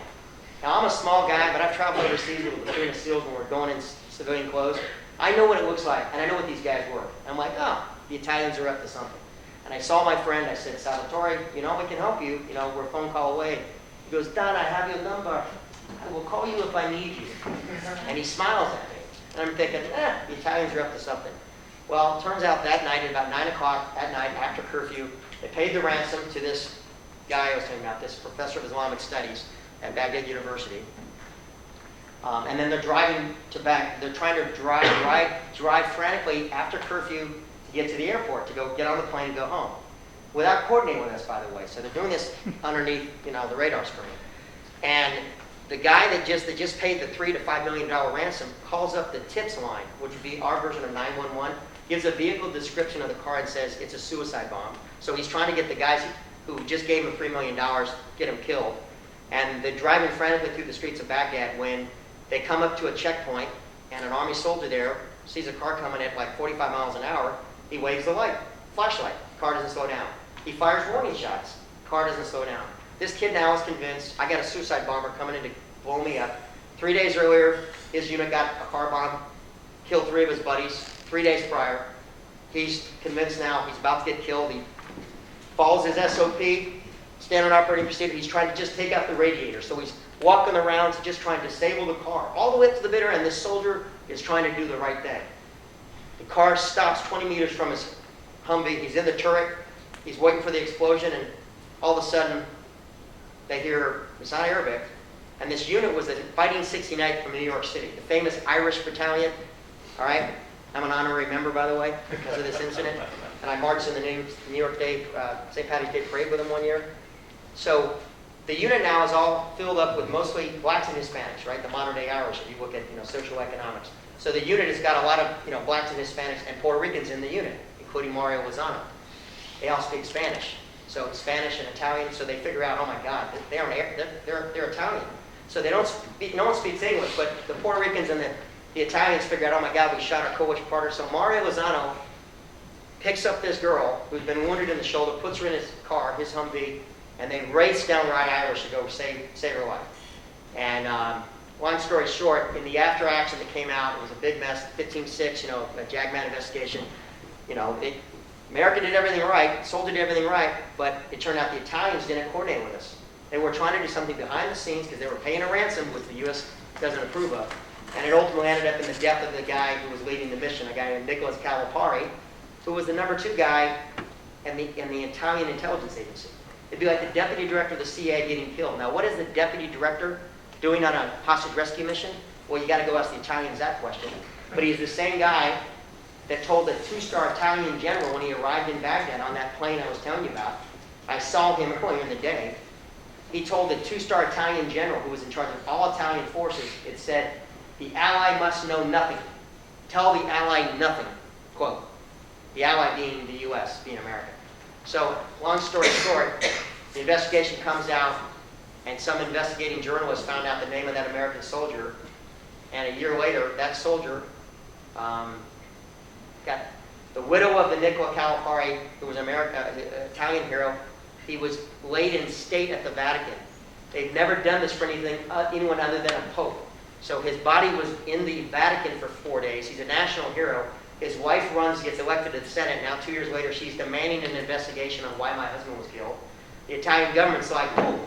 Now, I'm a small guy, but I've traveled overseas with a platoon of SEALs when we're going in civilian clothes. I know what it looks like, and I know what these guys were. And I'm like, oh, the Italians are up to something. And I saw my friend, I said, Salvatore, we can help you. We're a phone call away. He goes, Don, I have your number. I will call you if I need you. And he smiles at me. And I'm thinking, the Italians are up to something. Well, it turns out that night, at about 9 o'clock at night, after curfew, they paid the ransom to this guy I was talking about, this professor of Islamic studies at Baghdad University. And then they're driving to they're trying to drive frantically after curfew to get to the airport, to go get on the plane and go home. Without coordinating with us, by the way. So they're doing this underneath, the radar screen. And the guy that just paid the $3 to $5 million ransom calls up the tips line, which would be our version of 911, gives a vehicle description of the car and says it's a suicide bomb. So he's trying to get the guys who just gave him $3 million, get him killed. And they're driving frantically through the streets of Baghdad when they come up to a checkpoint, and an army soldier there sees a car coming at like 45 miles an hour. He waves the flashlight. Car doesn't slow down. He fires warning shots. Car doesn't slow down. This kid now is convinced, I got a suicide bomber coming in to blow me up. 3 days earlier, his unit got a car bomb, killed 3 of his buddies. 3 days prior, he's convinced now he's about to get killed. He follows his SOP, standard operating procedure. He's trying to just take out the radiator. So he's walking around just trying to disable the car, all the way up to the bitter, and this soldier is trying to do the right thing. The car stops 20 meters from his Humvee. He's in the turret. He's waiting for the explosion, and all of a sudden, they hear, it's not Arabic, and this unit was the Fighting 69th from New York City, the famous Irish battalion, all right? I'm an honorary member, by the way, because of this incident, and I marched in the New York Day, St. Patty's Day parade with them one year. So the unit now is all filled up with mostly blacks and Hispanics, right? The modern day Irish, if you look at social economics. So the unit has got a lot of blacks and Hispanics and Puerto Ricans in the unit, including Mario Lozano. They all speak Spanish. So it's Spanish and Italian, so they figure out, oh my God, they're Italian. So they don't speak, no one speaks English, but the Puerto Ricans and the Italians figure out, oh my God, we shot our coalition partner. So Mario Lozano picks up this girl who's been wounded in the shoulder, puts her in his car, his Humvee, and they race down Rye Irish to go save her life. And long story short, in the after action that came out, it was a big mess, 15-6, a JAGMAT investigation. America did everything right, soldier did everything right, but it turned out the Italians didn't coordinate with us. They were trying to do something behind the scenes because they were paying a ransom, which the U.S. doesn't approve of. And it ultimately ended up in the death of the guy who was leading the mission, a guy named Nicholas Calipari, who was the number 2 guy in the Italian intelligence agency. It'd be like the deputy director of the CIA getting killed. Now, what is the deputy director doing on a hostage rescue mission? Well, you got to go ask the Italians that question. But he's the same guy that told the 2-star Italian general when he arrived in Baghdad on that plane I was telling you about. I saw him earlier in the day. He told the 2-star Italian general who was in charge of all Italian forces, it said, the ally must know nothing. Tell the ally nothing, quote. The ally being the U.S., being America. So, long story short, The investigation comes out, and some investigating journalist found out the name of that American soldier, and a year later, that soldier got the widow of the Nicola Calipari, who was an Italian hero. He was laid in state at the Vatican. They've never done this for anyone other than a pope. So his body was in the Vatican for 4 days. He's a national hero. His wife gets elected to the Senate. Now 2 years later, she's demanding an investigation on why my husband was killed. The Italian government's like, oh,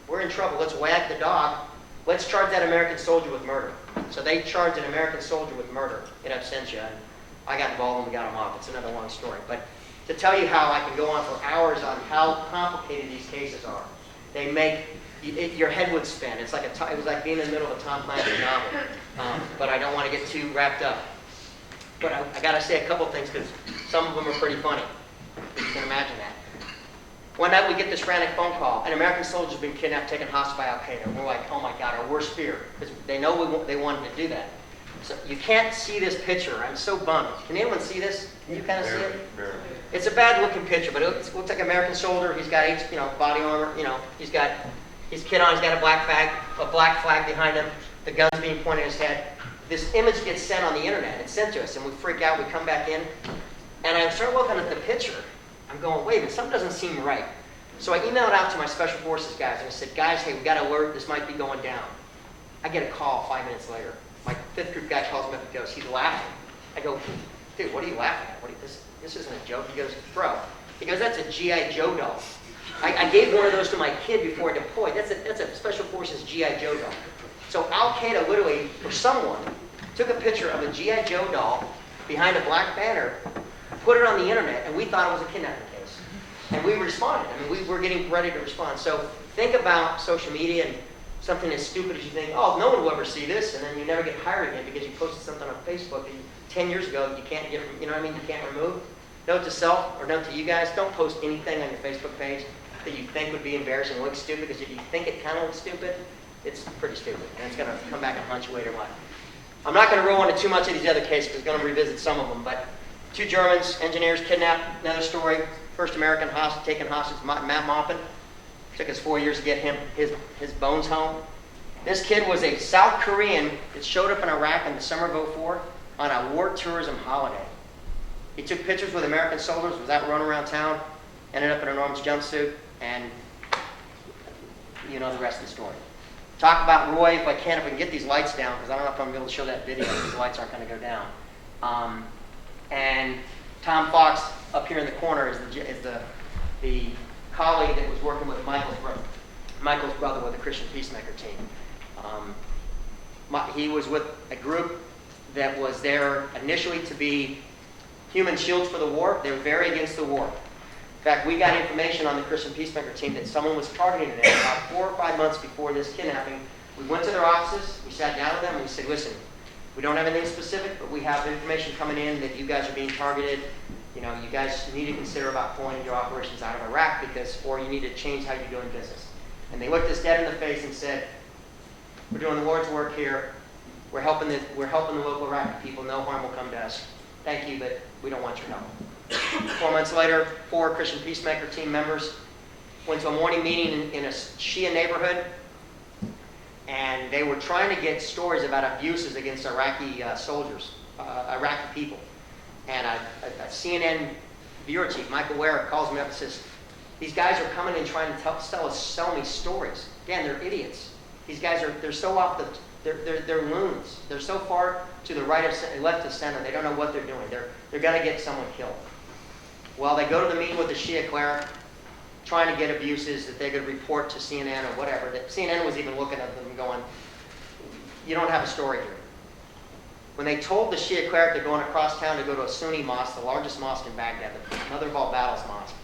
we're in trouble. Let's wag the dog. Let's charge that American soldier with murder. So they charged an American soldier with murder in absentia. And I got involved and we got him off. It's another long story. But to tell you how I can go on for hours on how complicated these cases are. They make your head would spin. It's like it was like being in the middle of a Tom Clancy novel. But I don't want to get too wrapped up. But I got to say a couple things because some of them are pretty funny. You can imagine that. One night we get this frantic phone call. An American soldier's been kidnapped, taken hostage by Al Qaeda. We're like, oh my God, our worst fear. Because they know they wanted to do that. So you can't see this picture. I'm so bummed. Can anyone see this? Can you kind of see it? Barely. It's a bad looking picture, but it looks like an American soldier. He's got body armor. He's got his kit on. He's got a black flag behind him. The gun's being pointed at his head. This image gets sent on the internet. It's sent to us, and we freak out. We come back in, and I start looking at the picture. I'm going, wait a minute, something doesn't seem right. So I emailed out to my special forces guys, and I said, guys, hey, we got an alert. This might be going down. I get a call 5 minutes later. My 5th group guy calls me up and goes, he's laughing. I go, dude, what are you laughing at? This isn't a joke. He goes, bro. He goes, that's a G.I. Joe doll. I gave one of those to my kid before I deployed. That's a Special Forces G.I. Joe doll. So Al Qaeda literally, or someone, took a picture of a G.I. Joe doll behind a black banner, put it on the internet, and we thought it was a kidnapping case. And we responded. I mean, we were getting ready to respond. So think about social media and something as stupid as you think, oh, no one will ever see this, and then you never get hired again because you posted something on Facebook and 10 years ago you can't get, you know what I mean, you can't remove. Note to self, or note to you guys, don't post anything on your Facebook page that you think would be embarrassing, look stupid, because if you think it kind of looks stupid, it's pretty stupid, and it's going to come back and haunt you later in life. I'm not going to roll into too much of these other cases because I'm going to revisit some of them, but 2 Germans, engineers kidnapped, another story, first American taken hostage, Matt Maupin. Took us 4 years to get his bones home. This kid was a South Korean that showed up in Iraq in the summer of 2004 on a war tourism holiday. He took pictures with American soldiers, was out running around town, ended up in an orange jumpsuit, and you know the rest of the story. Talk about Roy, if we can get these lights down, because I don't know if I'm going to be able to show that video because the lights aren't going to go down. And Tom Fox up here in the corner is the colleague that was working with Michael's brother with the Christian Peacemaker team. He was with a group that was there initially to be human shields for the war. They were very against the war. In fact, we got information on the Christian Peacemaker team that someone was targeting them about 4 or 5 months before this kidnapping. We went to their offices, we sat down with them, and we said, listen, we don't have anything specific, but we have information coming in that you guys are being targeted. You guys need to consider about pulling your operations out of Iraq or you need to change how you're doing business. And they looked us dead in the face and said, we're doing the Lord's work here. We're helping the local Iraqi people. No harm will come to us. Thank you, but we don't want your help. 4 months later, 4 Christian Peacemaker team members went to a morning meeting in a Shia neighborhood, and they were trying to get stories about abuses against Iraqi soldiers, Iraqi people. And a CNN bureau chief, Michael Ware, calls me up and says, these guys are coming and trying to sell me stories. Again, they're idiots. These guys they're so off they're loons. They're so far to the right of left of center, they don't know what they're doing. They're going to get someone killed. Well, they go to the meeting with the Shia cleric, trying to get abuses that they could report to CNN or whatever. That CNN was even looking at them and going, you don't have a story here. When they told the Shia cleric they're going across town to go to a Sunni mosque, the largest mosque in Baghdad, the Mother of All Battles mosque,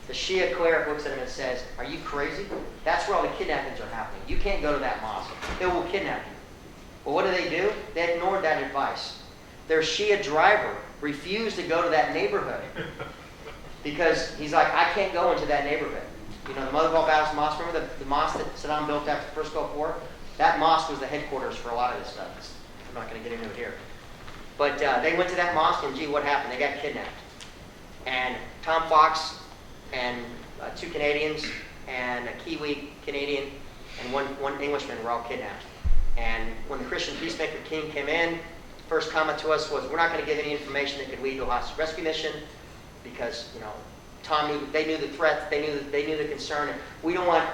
the Shia cleric looks at him and says, are you crazy? That's where all the kidnappings are happening. You can't go to that mosque. They will kidnap you. Well, what do? They ignored that advice. Their Shia driver refused to go to that neighborhood because he's like, I can't go into that neighborhood. The Mother of All Battles mosque, remember the mosque that Saddam built after the first Gulf War? That mosque was the headquarters for a lot of this stuff. I'm not going to get into it here. But they went to that mosque, and gee, what happened? They got kidnapped. And Tom Fox and 2 Canadians and a Kiwi Canadian and one Englishman were all kidnapped. And when the Christian peacemaker King came in, first comment to us was, we're not going to give any information that could lead to a hostage rescue mission because, they knew the threat, they knew the concern. And we don't want,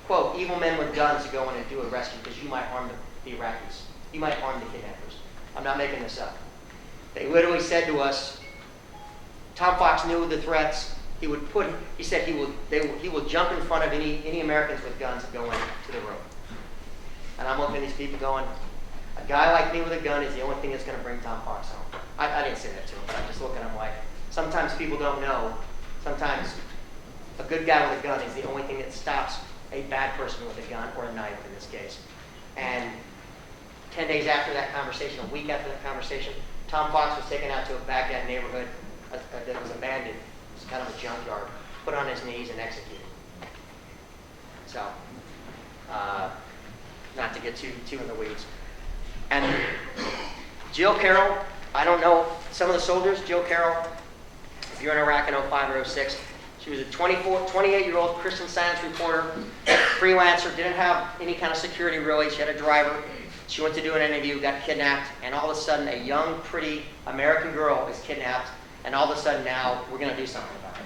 quote, evil men with guns to go in and do a rescue because you might harm the Iraqis. You might harm the kidnappers. I'm not making this up. They literally said to us, Tom Fox knew the threats. He said he will jump in front of any Americans with guns and go into the room. And I'm looking at these people going, a guy like me with a gun is the only thing that's going to bring Tom Fox home. I didn't say that to him, but I'm just looking at him like, sometimes people don't know. Sometimes a good guy with a gun is the only thing that stops a bad person with a gun, or a knife in this case. And 10 days after that conversation, a week after that conversation, Tom Fox was taken out to a Baghdad neighborhood that was abandoned. It was kind of a junkyard, put on his knees and executed. So, not to get too in the weeds. And Jill Carroll, I don't know, some of the soldiers, Jill Carroll, if you're in Iraq in 05 or 06, she was a 28-year-old Christian Science reporter, freelancer, didn't have any kind of security really. She had a driver. She went to do an interview, got kidnapped, and all of a sudden a young, pretty American girl is kidnapped, and all of a sudden now we're going to do something about it.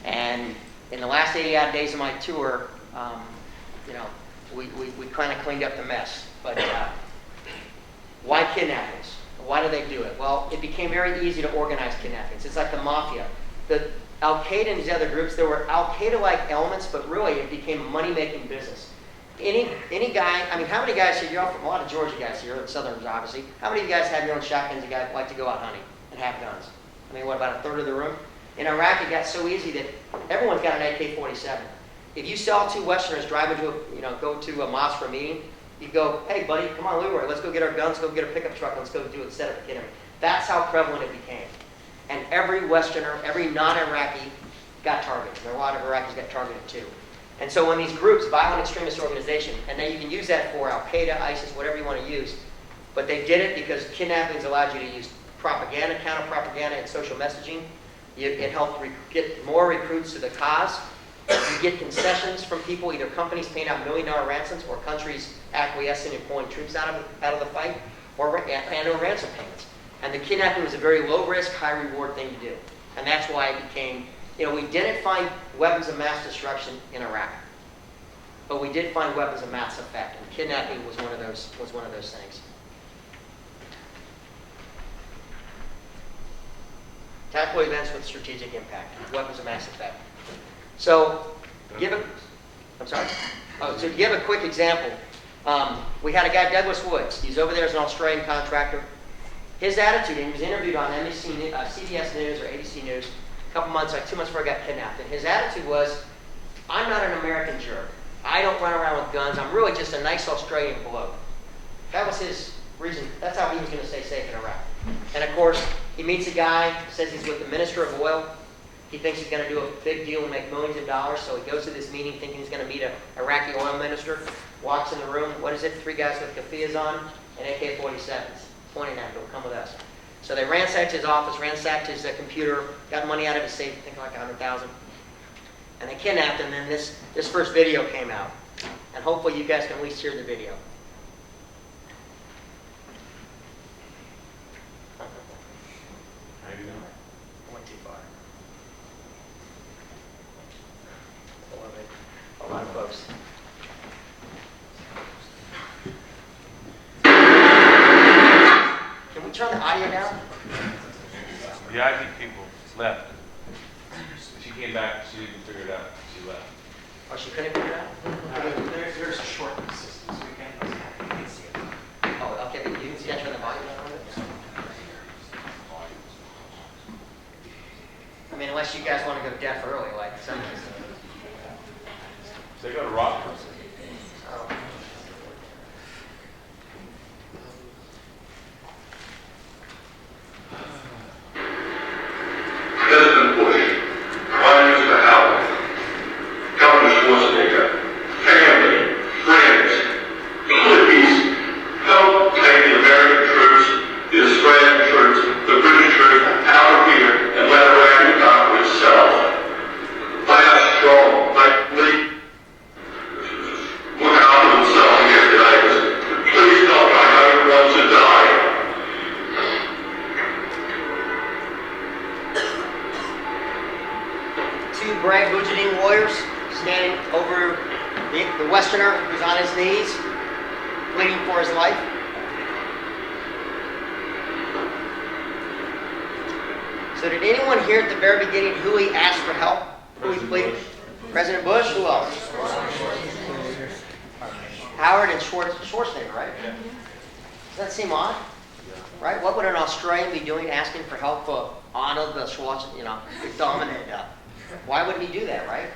And in the last 80 odd days of my tour, we kind of cleaned up the mess. But why kidnappings? Why do they do it? Well, it became very easy to organize kidnappings. It's like the mafia. The Al-Qaeda and these other groups, there were Al-Qaeda-like elements, but really it became a money-making business. Any guy, how many guys here, you're all from, a lot of Georgia guys here, Southerners obviously, how many of you guys have your own shotguns, you guys like to go out hunting and have guns? What, about a third of the room? In Iraq, it got so easy that everyone's got an AK-47. If you saw two Westerners driving to go to a mosque for a meeting, you go, hey buddy, come on Leroy, let's go get our guns, go get a pickup truck, let's go do it instead of a kidnapping. That's how prevalent it became. And every Westerner, every non-Iraqi got targeted. There were a lot of Iraqis got targeted too. And so when these groups, violent extremist organization, and then you can use that for Al-Qaeda, ISIS, whatever you want to use, but they did it because kidnappings allowed you to use propaganda, counter-propaganda, and social messaging. It helped get more recruits to the cause. You get concessions from people, either companies paying out $1 million ransoms or countries acquiescing and pulling troops out of the fight, or ransom payments. And the kidnapping was a very low-risk, high-reward thing to do. And that's why it became, we didn't find weapons of mass destruction in Iraq, but we did find weapons of mass effect, and kidnapping was one of those things. Tactical events with strategic impact, weapons of mass effect. So, to give a quick example, we had a guy, Douglas Woods. He's over there as an Australian contractor. His attitude, and he was interviewed on CBS News or ABC News a couple months, 2 months before I got kidnapped. And his attitude was, I'm not an American jerk. I don't run around with guns. I'm really just a nice Australian bloke. That was his reason. That's how he was going to stay safe in Iraq. And of course, he meets a guy, says he's with the Minister of Oil. He thinks he's going to do a big deal and make millions of dollars, so he goes to this meeting thinking he's going to meet an Iraqi oil minister, walks in the room, what is it, 3 guys with keffiyehs on and AK-47s, pointing at him, "Don't come with us." So they ransacked his office, ransacked his computer, got money out of his safe, I think like $100,000, and they kidnapped him, and then this first video came out. And hopefully you guys can at least hear the video. I went too far. A lot of folks. Can we turn the audio down? The IT people left. She came back, she didn't figure it out, she left. Oh, she couldn't figure it out? There's a shortcut system, so we can't see it. Oh, okay, but you can see that turn the volume down on it? Unless you guys want to go deaf early, like some of us. They go to Rockford. Oh. President Bush, Prime Minister Howard, Governor Schwarzenegger, family, on his knees, pleading for his life. So did anyone hear at the very beginning who he asked for help? Who he pleaded? President Bush? Who else? Howard and Schwarzenegger, right? Does that seem odd? Right? What would an Australian be doing asking for help for Arnold Schwarzenegger, the dominant? Why would he do that, right?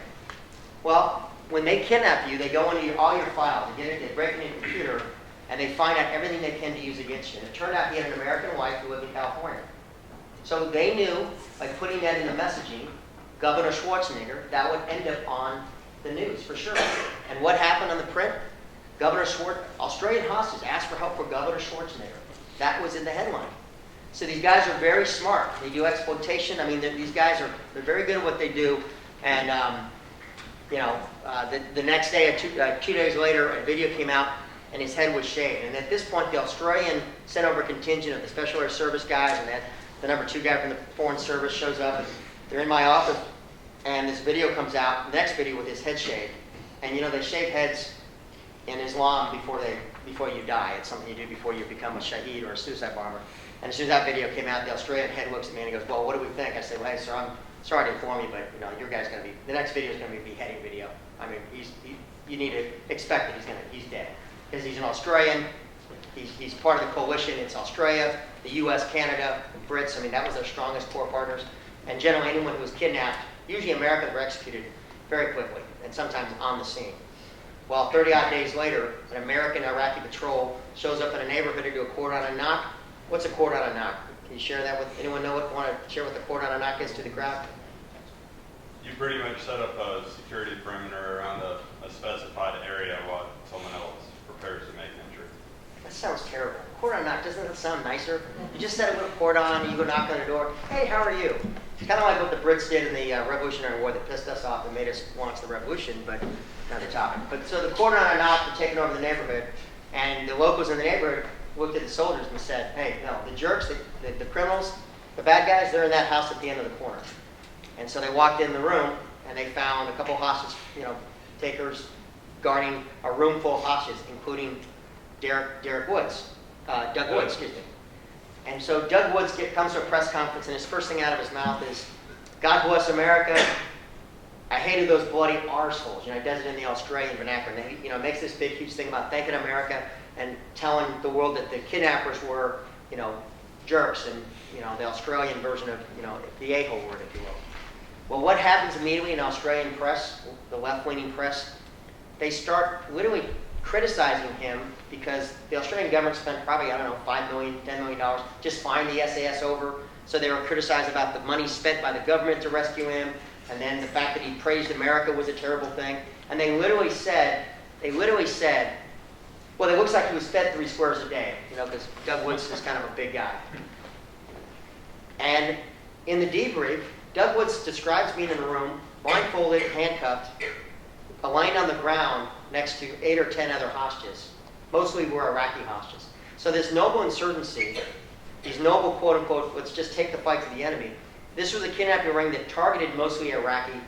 Well, when they kidnap you, they go into all your files, they break into your computer, and they find out everything they can to use against you. And it turned out he had an American wife who lived in California. So they knew, by putting that in the messaging, Governor Schwarzenegger, that would end up on the news for sure. And what happened on the print? Governor Schwarzenegger, Australian hostage asked for help for Governor Schwarzenegger. That was in the headline. So these guys are very smart. They do exploitation. I mean, these guys they're very good at what they do. And the next day, 2 days later, a video came out, and his head was shaved. And at this point, the Australian sent over a contingent of the Special Air Service guys, and the number 2 guy from the Foreign Service shows up. And they're in my office, and this video comes out. The next video with his head shaved. And they shave heads in Islam before you die. It's something you do before you become a shaheed or a suicide bomber. And as soon as that video came out, the Australian head looks at me and he goes, "Well, what do we think?" I said, "Well, hey, sir, I'm sorry to inform you, but your guy's going to be, the next video is going to be a beheading video. I mean, you need to expect that he's dead. Because he's an Australian, he's part of the coalition. It's Australia, the US, Canada, Brits. I mean, that was their strongest core partners. And generally anyone who was kidnapped, usually Americans, were executed very quickly, and sometimes on the scene. Well, 30-odd days later, an American Iraqi patrol shows up in a neighborhood to do a cordon on a knock. What's a cordon on a knock? Can you share that with anyone? Want to share what the cordon on a knock is to the crowd? You pretty much set up a security perimeter around a specified area while someone else prepares to make entry. That sounds terrible. Cordon on a knock, doesn't it sound nicer? You just set it with a cordon, you go knock on the door. Hey, how are you? It's kind of like what the Brits did in the Revolutionary War that pissed us off and made us launch the revolution, but another topic. But so the cordon on a knock had taken over the neighborhood, and the locals in the neighborhood looked at the soldiers and said, "Hey, no, the jerks, the criminals, the bad guys, they're in that house at the end of the corner." And so they walked in the room, and they found a couple of hostage, takers guarding a room full of hostages, including Doug Woods, excuse me. And so Doug Woods comes to a press conference, and his first thing out of his mouth is, "God bless America. I hated those bloody arseholes." He does it in the Australian vernacular. And he, makes this big, huge thing about thanking America and telling the world that the kidnappers were, jerks, and, the Australian version of, the a-hole word, if you will. Well, what happens immediately in Australian press, the left-leaning press? They start literally criticizing him because the Australian government spent probably, $5 million, $10 million just flying the SAS over. So they were criticized about the money spent by the government to rescue him, and then the fact that he praised America was a terrible thing. And they literally said, well, it looks like he was fed 3 squares a day, because Doug Woods is kind of a big guy. And in the debrief, Doug Woods describes being in a room, blindfolded, handcuffed, lying on the ground next to 8 or 10 other hostages. Mostly were Iraqi hostages. So this noble insurgency, these noble, quote-unquote, let's just take the fight to the enemy, this was a kidnapping ring that targeted mostly Iraqi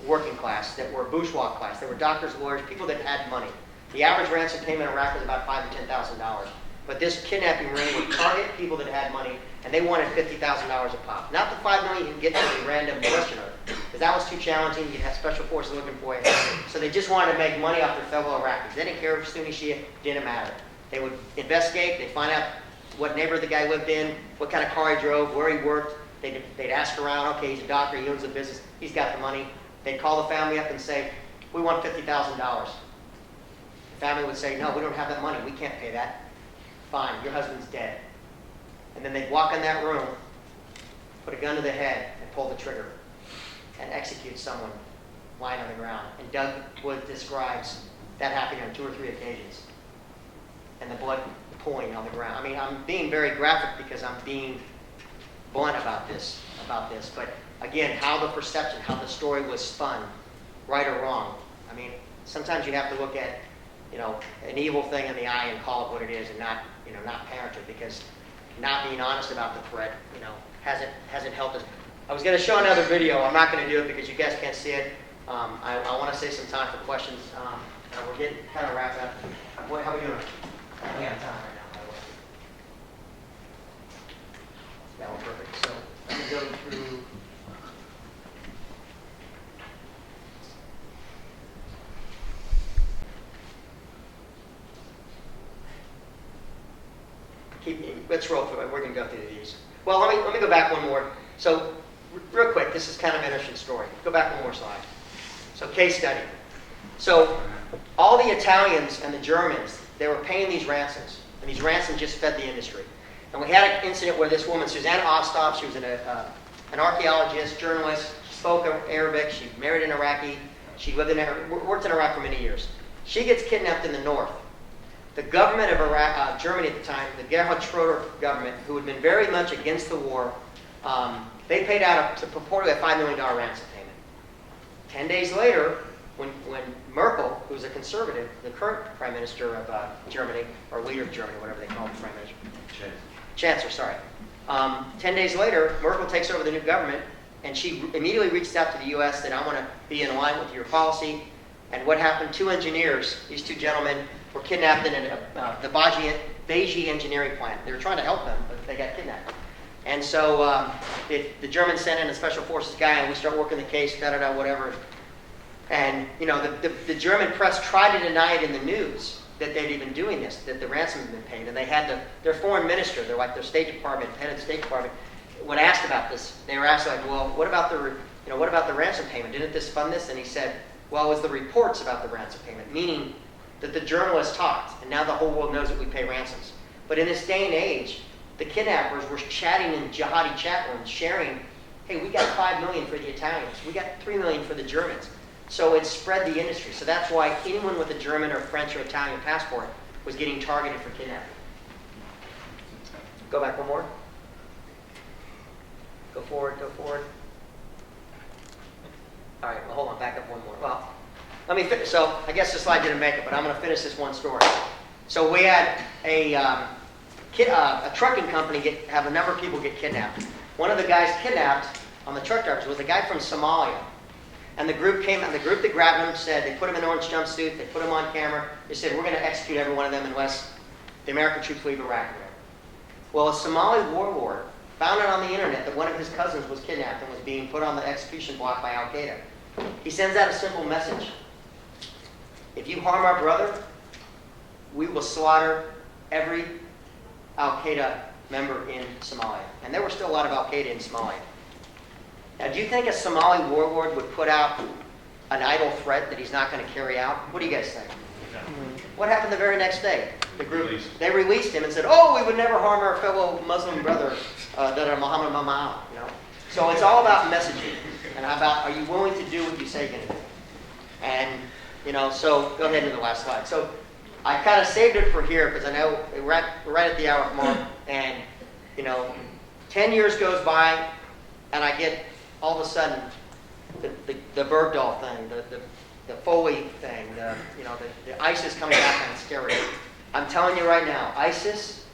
working class, that were bourgeois class. They were doctors, lawyers, people that had money. The average ransom payment in Iraq was about $5,000 to $10,000. But this kidnapping ring would target people that had money, and they wanted $50,000 a pop. Not the $5 million you can get from a random Westerner, because that was too challenging. You'd have special forces looking for you. So they just wanted to make money off their fellow Iraqis. They didn't care if Sunni, Shia, didn't matter. They would investigate. They'd find out what neighborhood the guy lived in, what kind of car he drove, where he worked. They'd ask around. Okay, he's a doctor. He owns a business. He's got the money. They'd call the family up and say, "We want $50,000. The family would say, "No, we don't have that money. We can't pay that." "Fine, your husband's dead." And then they'd walk in that room, put a gun to the head, and pull the trigger, and execute someone lying on the ground. And Doug Wood describes that happening on 2 or 3 occasions, and the blood pooling on the ground. I mean, I'm being very graphic because I'm being blunt about this. But again, how the perception, how the story was spun, right or wrong. I mean, sometimes you have to look at, an evil thing in the eye and call it what it is, and not parent it, because not being honest about the threat, hasn't helped us. I was going to show another video. I'm not going to do it because you guys can't see it. I want to save some time for questions. We're getting kind of wrapped up. How are we doing? We have time right now, by the way. That was perfect. So let me go through. Let's roll through it. We're going to go through these. Well, let me go back one more. So, real quick, this is kind of an interesting story. Go back one more slide. So, case study. So, all the Italians and the Germans, they were paying these ransoms, and these ransoms just fed the industry. And we had an incident where this woman, Susanna Ostov, she was an archaeologist, journalist, she spoke Arabic, she married an Iraqi, she worked in Iraq for many years. She gets kidnapped in the north. The government of Iraq, Germany at the time, the Gerhard Schroeder government, who had been very much against the war, they paid out purportedly a $5 million ransom payment. 10 days later, when Merkel, who's a conservative, the current prime minister of Germany, or leader of Germany, whatever they call him, prime minister. Chancellor, sorry. 10 days later, Merkel takes over the new government, and she immediately reached out to the U.S. that I want to be in line with your policy. And what happened? 2 engineers, these 2 gentlemen, were kidnapped in the Beji engineering plant. They were trying to help them, but they got kidnapped. And so the Germans sent in a special forces guy, and we start working the case, whatever. And the German press tried to deny it in the news that they'd even doing this, that the ransom had been paid. And they had their foreign minister, their State Department, head of the State Department, when asked about this, they were asked well, what about the ransom payment? Didn't this fund this? And he said, well, it was the reports about the ransom payment, meaning that the journalists talked, and now the whole world knows that we pay ransoms. But in this day and age, the kidnappers were chatting in jihadi chat rooms, sharing, hey, we got $5 million for the Italians, we got $3 million for the Germans. So it spread the industry. So that's why anyone with a German or French or Italian passport was getting targeted for kidnapping. Go back one more. Go forward. All right, well, hold on, back up one more. Well, let me finish. So I guess the slide didn't make it, but I'm going to finish this one story. So we had a trucking company have a number of people get kidnapped. One of the guys kidnapped on the truck drivers was a guy from Somalia. And the group that grabbed him said, they put him in an orange jumpsuit, they put him on camera, they said, we're going to execute every one of them unless the American troops leave Iraq. Well, a Somali warlord found out on the internet that one of his cousins was kidnapped and was being put on the execution block by Al-Qaeda. He sends out a simple message. If you harm our brother, we will slaughter every Al-Qaeda member in Somalia. And there were still a lot of Al-Qaeda in Somalia. Now, do you think a Somali warlord would put out an idle threat that he's not going to carry out? What do you guys think? What happened the very next day? They released him and said, oh, we would never harm our fellow Muslim brother, that are Muhammad Mama. So it's all about messaging and about, are you willing to do what you say you're going to do? And, so go ahead to the last slide. So I kind of saved it for here because I know we're right at the hour mark. And, 10 years goes by and I get all of a sudden the Bergdahl thing, the Foley thing, the ISIS coming back on steroids. I'm telling you right now, ISIS,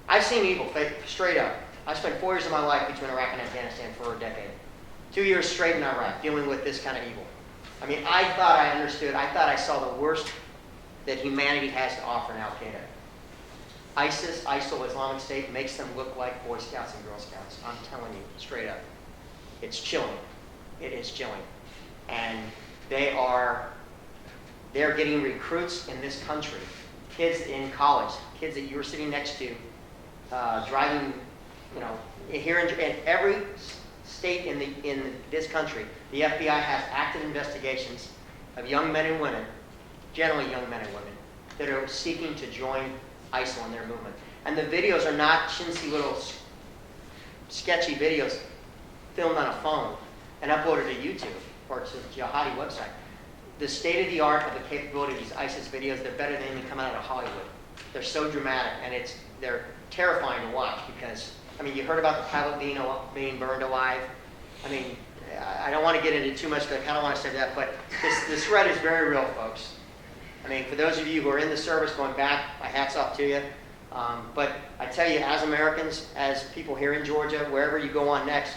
I've seen evil, straight up. I spent 4 years of my life between Iraq and Afghanistan for a decade. 2 years straight in Iraq, dealing with this kind of evil. I mean, I thought I understood. I thought I saw the worst that humanity has to offer in Al-Qaeda. ISIS, ISIL, Islamic State, makes them look like Boy Scouts and Girl Scouts. I'm telling you, straight up. It's chilling. It is chilling. And they're getting recruits in this country, kids in college, kids that you were sitting next to, driving, here in every state in this country, the FBI has active investigations of young men and women, generally young men and women, that are seeking to join ISIL in their movement. And the videos are not chintzy little sketchy videos filmed on a phone and uploaded to YouTube or to the jihadi website. The state-of-the-art of the capability of these ISIS videos, they're better than anything coming out of Hollywood. They're so dramatic, and they're terrifying to watch because, you heard about the pilot being burned alive. I don't want to get into too much, but I kind of want to say that, but this threat is very real, folks. For those of you who are in the service going back, my hat's off to you. But I tell you, as Americans, as people here in Georgia, wherever you go on next,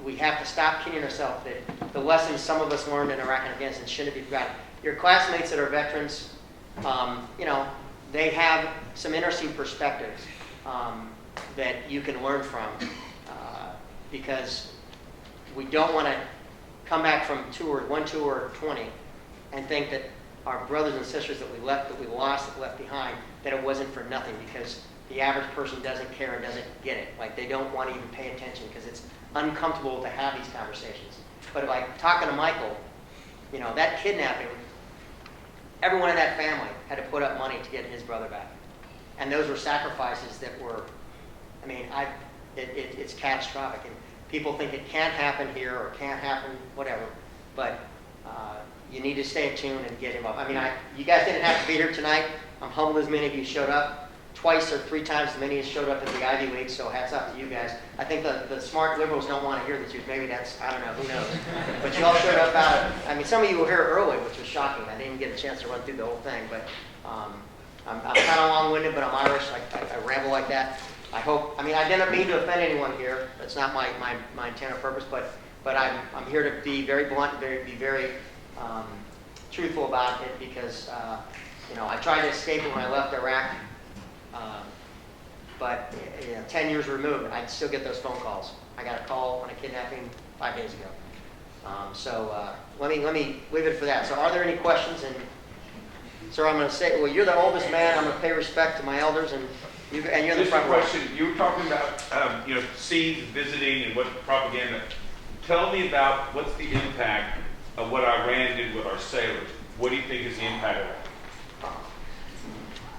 we have to stop kidding ourselves that the lessons some of us learned in Iraq and Afghanistan shouldn't be forgotten. Your classmates that are veterans, you know, they have some interesting perspectives that you can learn from because we don't want to come back from one tour or 20 and think that our brothers and sisters that we left, that we lost, that left behind, that it wasn't for nothing because the average person doesn't care and doesn't get it. Like they don't want to even pay attention because it's uncomfortable to have these conversations. But like talking to Michael, you know, that kidnapping, everyone in that family had to put up money to get his brother back. And those were sacrifices that were, I mean, it's catastrophic. And people think it can't happen here or can't happen, whatever. But you need to stay attuned and get involved. I mean, you guys didn't have to be here tonight. I'm humbled as many of you showed up. Twice or 3 times as many as showed up at the Ivy League, so hats off to you guys. I think the smart liberals don't want to hear the truth. Maybe that's, I don't know, who knows. But you all showed up out of, I mean, some of you were here early, which was shocking. I didn't even get a chance to run through the whole thing, but I'm kind of long-winded, but I'm Irish. I ramble like that. I hope, I mean, I didn't mean to offend anyone here. That's not my intent or purpose, but I'm here to be very blunt, be very truthful about it because, you know, I tried to escape when I left Iraq. But you know, 10 years removed, I'd still get those phone calls. I got a call on a kidnapping 5 days ago. Let me leave it for that. So are there any questions? And sir, I'm going to say, well, you're the oldest man. I'm going to pay respect to my elders, and you're the Just front a row. question. You were talking about, you know, seeds, visiting, and what propaganda. Tell me about what's the impact of what Iran did with our sailors. What do you think is the impact of that?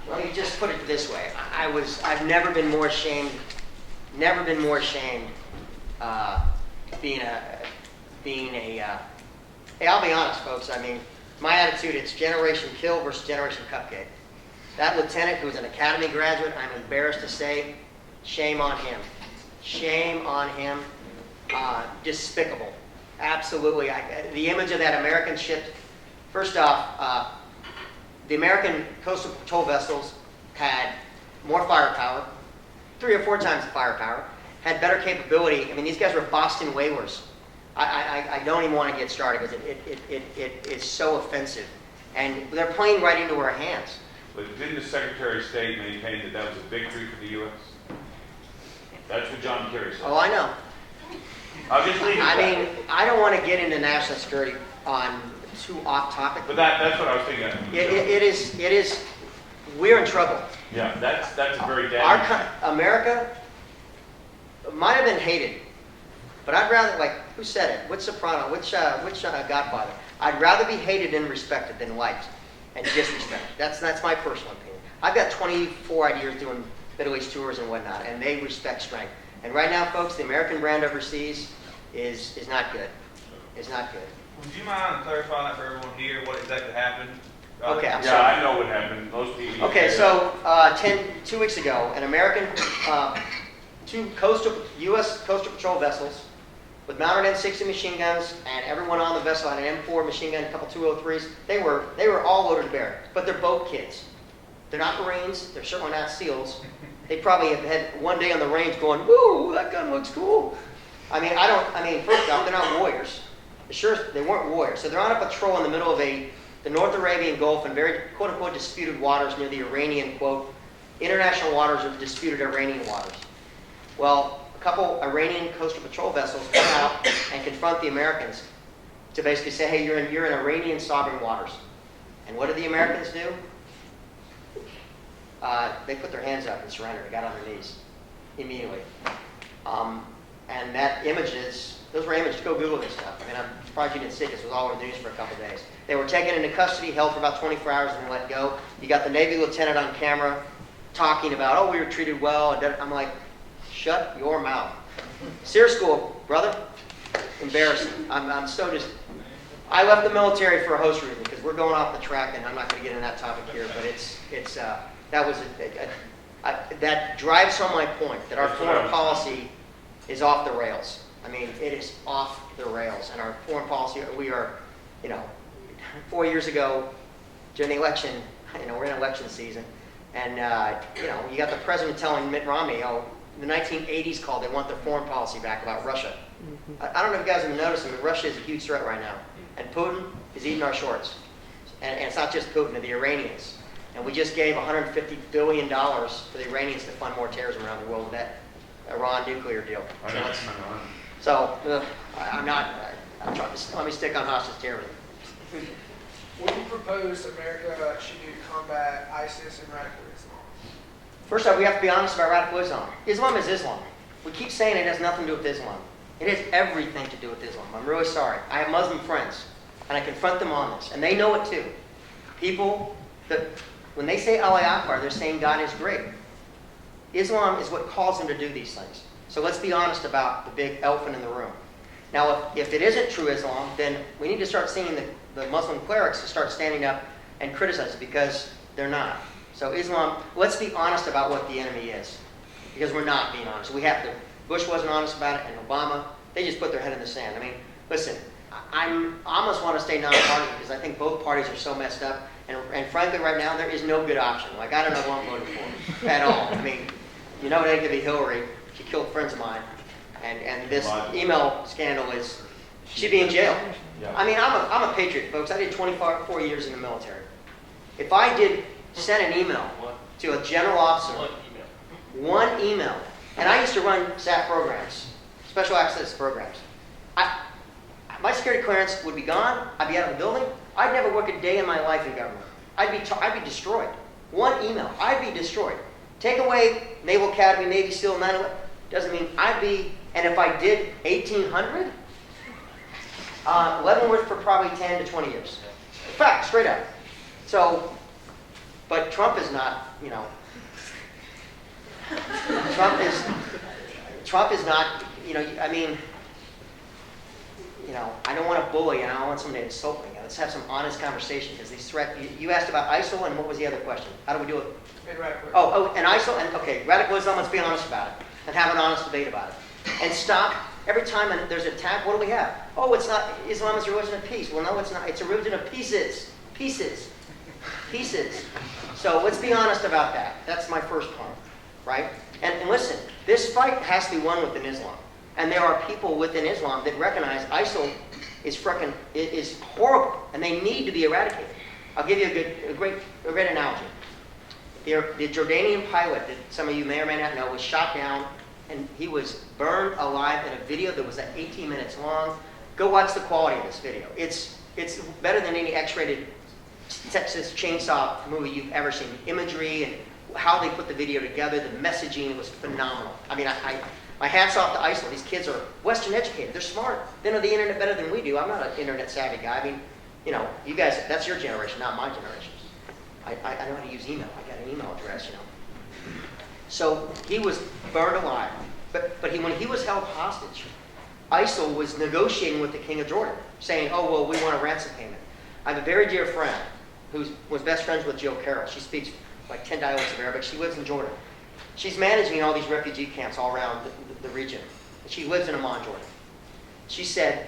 Let me just put it this way. I've never been more ashamed, being a, hey, I'll be honest, folks. I mean, my attitude, it's generation kill versus generation cupcake. That lieutenant who was an academy graduate, I'm embarrassed to say, shame on him. Shame on him. Despicable. Absolutely. The image of that American ship, first off, the American coastal patrol vessels had more firepower, 3 or 4 times the firepower, had better capability. I mean, these guys were Boston whalers. I don't even want to get started because it's so offensive. And they're playing right into our hands. But didn't the Secretary of State maintain that that was a victory for the U.S.? That's what John Kerry said. Oh, I know. I'll just leave it I at that. mean, I don't want to get into national security on too off topic. But that's what I was thinking. It is, we're in trouble. Yeah, that's a very damaging. America might have been hated, but I'd rather, like, who said it? Which soprano? Which Godfather? I'd rather be hated and respected than liked and disrespected. That's my personal opinion. I've got 24 odd years doing Middle East tours and whatnot, and they respect strength. And right now, folks, the American brand overseas is not good. Is not good. Would you mind clarifying that for everyone here, what exactly happened? Okay, I'm Yeah, sorry. I know what happened. Most people. Okay, so 2 weeks ago, an American, 2 U.S. coastal patrol vessels with mounted M60 machine guns, and everyone on the vessel had an M4 machine gun, a couple 203s. They were all loaded to bear, but they're boat kids. They're not Marines. They're certainly not SEALs. They probably have had one day on the range going, "Woo, that gun looks cool." I mean, first off, they're not warriors. Sure, they weren't warriors. So they're on a patrol in the middle of the North Arabian Gulf in very quote-unquote disputed waters near the Iranian, quote, international waters of disputed Iranian waters. Well, a couple Iranian coastal patrol vessels come out and confront the Americans to basically say, hey, you're in Iranian sovereign waters. And what did the Americans do? They put their hands up and surrendered. They got on their knees immediately. And that those were images. Go Google this stuff. I mean, I'm surprised you didn't see this. It was all over the news for a couple days. They were taken into custody, held for about 24 hours, and then let go. You got the Navy lieutenant on camera talking about, oh, we were treated well. And I'm like, shut your mouth. SEER school, brother. Embarrassing. I'm so just... I left the military for a host reason because we're going off the track, and I'm not going to get into that topic here, but that drives home my point that our foreign policy is off the rails. I mean, it is off the rails. And our foreign policy, we are, 4 years ago during the election, we're in election season, and, you got the president telling Mitt Romney, the 1980s call, they want their foreign policy back about Russia. I don't know if you guys have been noticing, but Russia is a huge threat right now. And Putin is eating our shorts. And it's not just Putin, the Iranians. And we just gave $150 billion to the Iranians to fund more terrorism around the world with that Iran nuclear deal. I'm trying to, let me stick on hostage terrorism. What do you propose America should do to combat ISIS and radical Islam? First off, we have to be honest about radical Islam. Islam is Islam. We keep saying it has nothing to do with Islam. It has everything to do with Islam. I'm really sorry. I have Muslim friends, and I confront them on this, and they know it too. People that, when they say Allah Akbar, they're saying God is great. Islam is what calls them to do these things. So let's be honest about the big elephant in the room. Now, if it isn't true Islam, then we need to start seeing the Muslim clerics to start standing up and criticize it, because they're not. So Islam, let's be honest about what the enemy is, because we're not being honest. We have to. Bush wasn't honest about it, and Obama, they just put their head in the sand. I mean, listen, I almost want to stay non-partisan because I think both parties are so messed up, and frankly, right now, there is no good option. Like, I don't know who I'm voting for at all. I mean, you know, it ain't going to be Hillary. She killed friends of mine. And this email scandal is, she'd be in jail. I mean, I'm a patriot, folks. I did 24 years in the military. If I did send an email to a general officer, one email, and I used to run SAT programs, special access programs. My security clearance would be gone. I'd be out of the building. I'd never work a day in my life in government. I'd be destroyed. One email, I'd be destroyed. Take away Naval Academy, Navy SEAL, 9/11, doesn't mean I'd be. And if I did 1,800, Leavenworth for probably 10 to 20 years. In fact, straight up. So, but Trump is not, you know. Trump is not, you know, I mean, you know, I don't want to bully and I don't want someone to insult me. Let's have some honest conversation, because these threats, you asked about ISIL, and what was the other question? How do we do it? And ISIL, and okay, radical Islam, let's be honest about it and have an honest debate about it. And stop, every time there's an attack, what do we have? Oh, it's not, Islam is a religion of peace. Well, no, it's not. It's a religion of pieces. Pieces. Pieces. So let's be honest about that. That's my first point, right? And listen, this fight has to be won within Islam. And there are people within Islam that recognize ISIL is horrible, and they need to be eradicated. I'll give you a great analogy. The Jordanian pilot that some of you may or may not know was shot down, and he was burned alive in a video that was 18 minutes long. Go watch the quality of this video. It's better than any X-rated Texas Chainsaw movie you've ever seen. The imagery and how they put the video together, the messaging was phenomenal. I mean, my hat's off to ISIL. These kids are Western educated. They're smart. They know the internet better than we do. I'm not an internet savvy guy. I mean, you know, you guys, that's your generation, not my generation. I know how to use email. I got an email address, you know. So he was burned alive. But when he was held hostage, ISIL was negotiating with the king of Jordan, saying, oh, well, we want a ransom payment. I have a very dear friend who was best friends with Jill Carroll. She speaks like 10 dialects of Arabic. She lives in Jordan. She's managing all these refugee camps all around the region. She lives in Amman, Jordan. She said,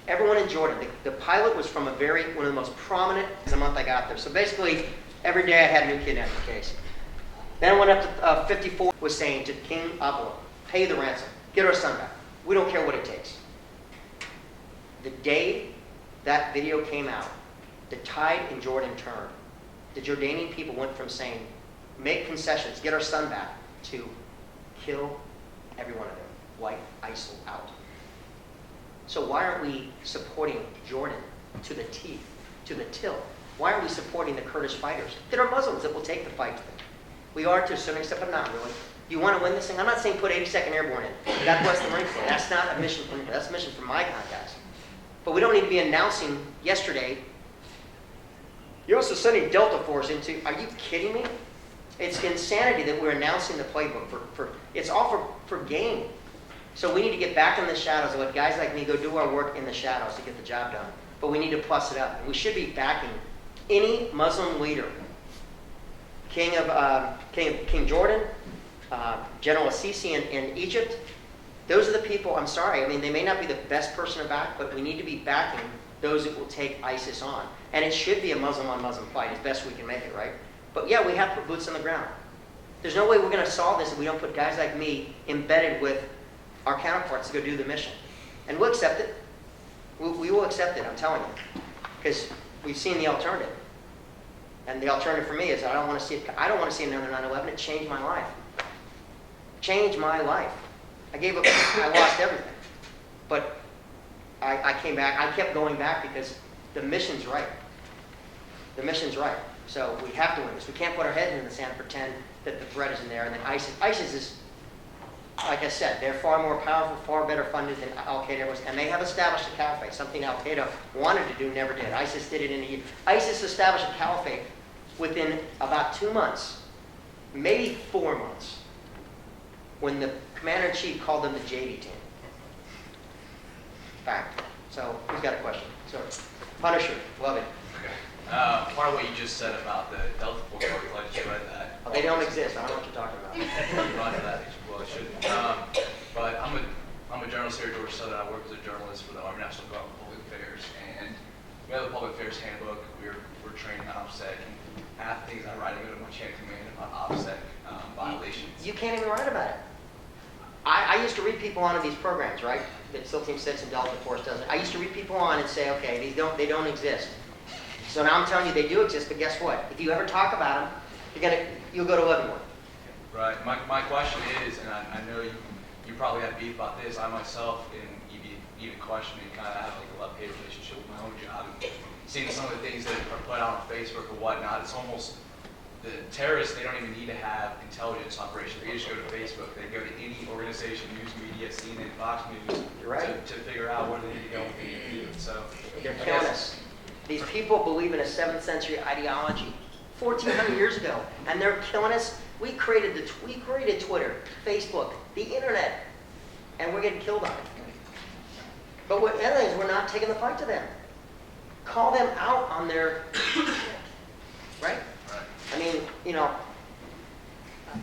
everyone in Jordan, the pilot was from one of the most prominent, the month I got there. So basically, every day I had a new kidnapping case. Then I went up to 54, was saying to King Abdullah, pay the ransom, get our son back. We don't care what it takes. The day that video came out, the tide in Jordan turned. The Jordanian people went from saying, make concessions, get our son back, to kill every one of them, wipe ISIL out. So why aren't we supporting Jordan to the teeth, to the till? Why aren't we supporting the Kurdish fighters that are Muslims that will take the fight to them? We are to a certain extent, but not really. You want to win this thing? I'm not saying put 82nd Airborne in. God bless the Marine Corps. That's not a mission for me. That's a mission for my kind of guys. But we don't need to be announcing yesterday, you're also sending Delta Force into, are you kidding me? It's insanity that we're announcing the playbook it's all for gain. So we need to get back in the shadows and let guys like me go do our work in the shadows to get the job done. But we need to plus it up. And we should be backing any Muslim leader, King Jordan, General Assisi in Egypt. Those are the people, I'm sorry, I mean, they may not be the best person to back, but we need to be backing those that will take ISIS on. And it should be a Muslim-on-Muslim fight as best we can make it, right? But yeah, we have to put boots on the ground. There's no way we're going to solve this if we don't put guys like me embedded with our counterparts to go do the mission. And we'll accept it. We will accept it, I'm telling you. Because we've seen the alternative. And the alternative for me is I don't want to see another 9/11. It changed my life. Changed my life. I gave up, I lost everything. But I came back, I kept going back because the mission's right. The mission's right. So we have to win this. We can't put our heads in the sand and pretend that the threat isn't there. And then ISIS is, like I said, they're far more powerful, far better funded than Al-Qaeda was. And they have established a caliphate, something Al-Qaeda wanted to do, never did. ISIS did it in a year. ISIS established a caliphate within about 2 months, maybe 4 months, when the commander-in-chief called them the JV team. Fact. So, who's got a question? So, Punisher, love it. Part of what you just said about the Delta Force, I just read that. They don't exist. I don't know what you're talking about. You run that, well, it shouldn't. But I'm a journalist here at Georgia Southern. I work as a journalist for the Army National Guard of Public Affairs, and we have a public affairs handbook. We're training on OPSEC, and half the things I write into my chain of command about OPSEC violations. You can't even write about it. I used to read people onto these programs, right? That SEAL Team 6 and Delta Force doesn't. I used to read people on and say, okay, they don't exist. So now I'm telling you they do exist, but guess what? If you ever talk about them, you'll go to Leavenworth. Right. My question is, and I know you probably have beef about this. I myself, and even questioning, kind of have like a love-hate relationship with my own job. And seeing some of the things that are put out on Facebook or whatnot, it's almost the terrorists. They don't even need to have intelligence operations. They just go to Facebook. They go to any organization, news media, CNN, Fox News, to figure out where they need to go and what they need to do. So they're killing us. These people believe in a 7th century ideology, 1,400 years ago, and they're killing us. We created Twitter, Facebook, the internet, and we're getting killed on it. But what other thing is, we're not taking the fight to them. Call them out on their right? I mean,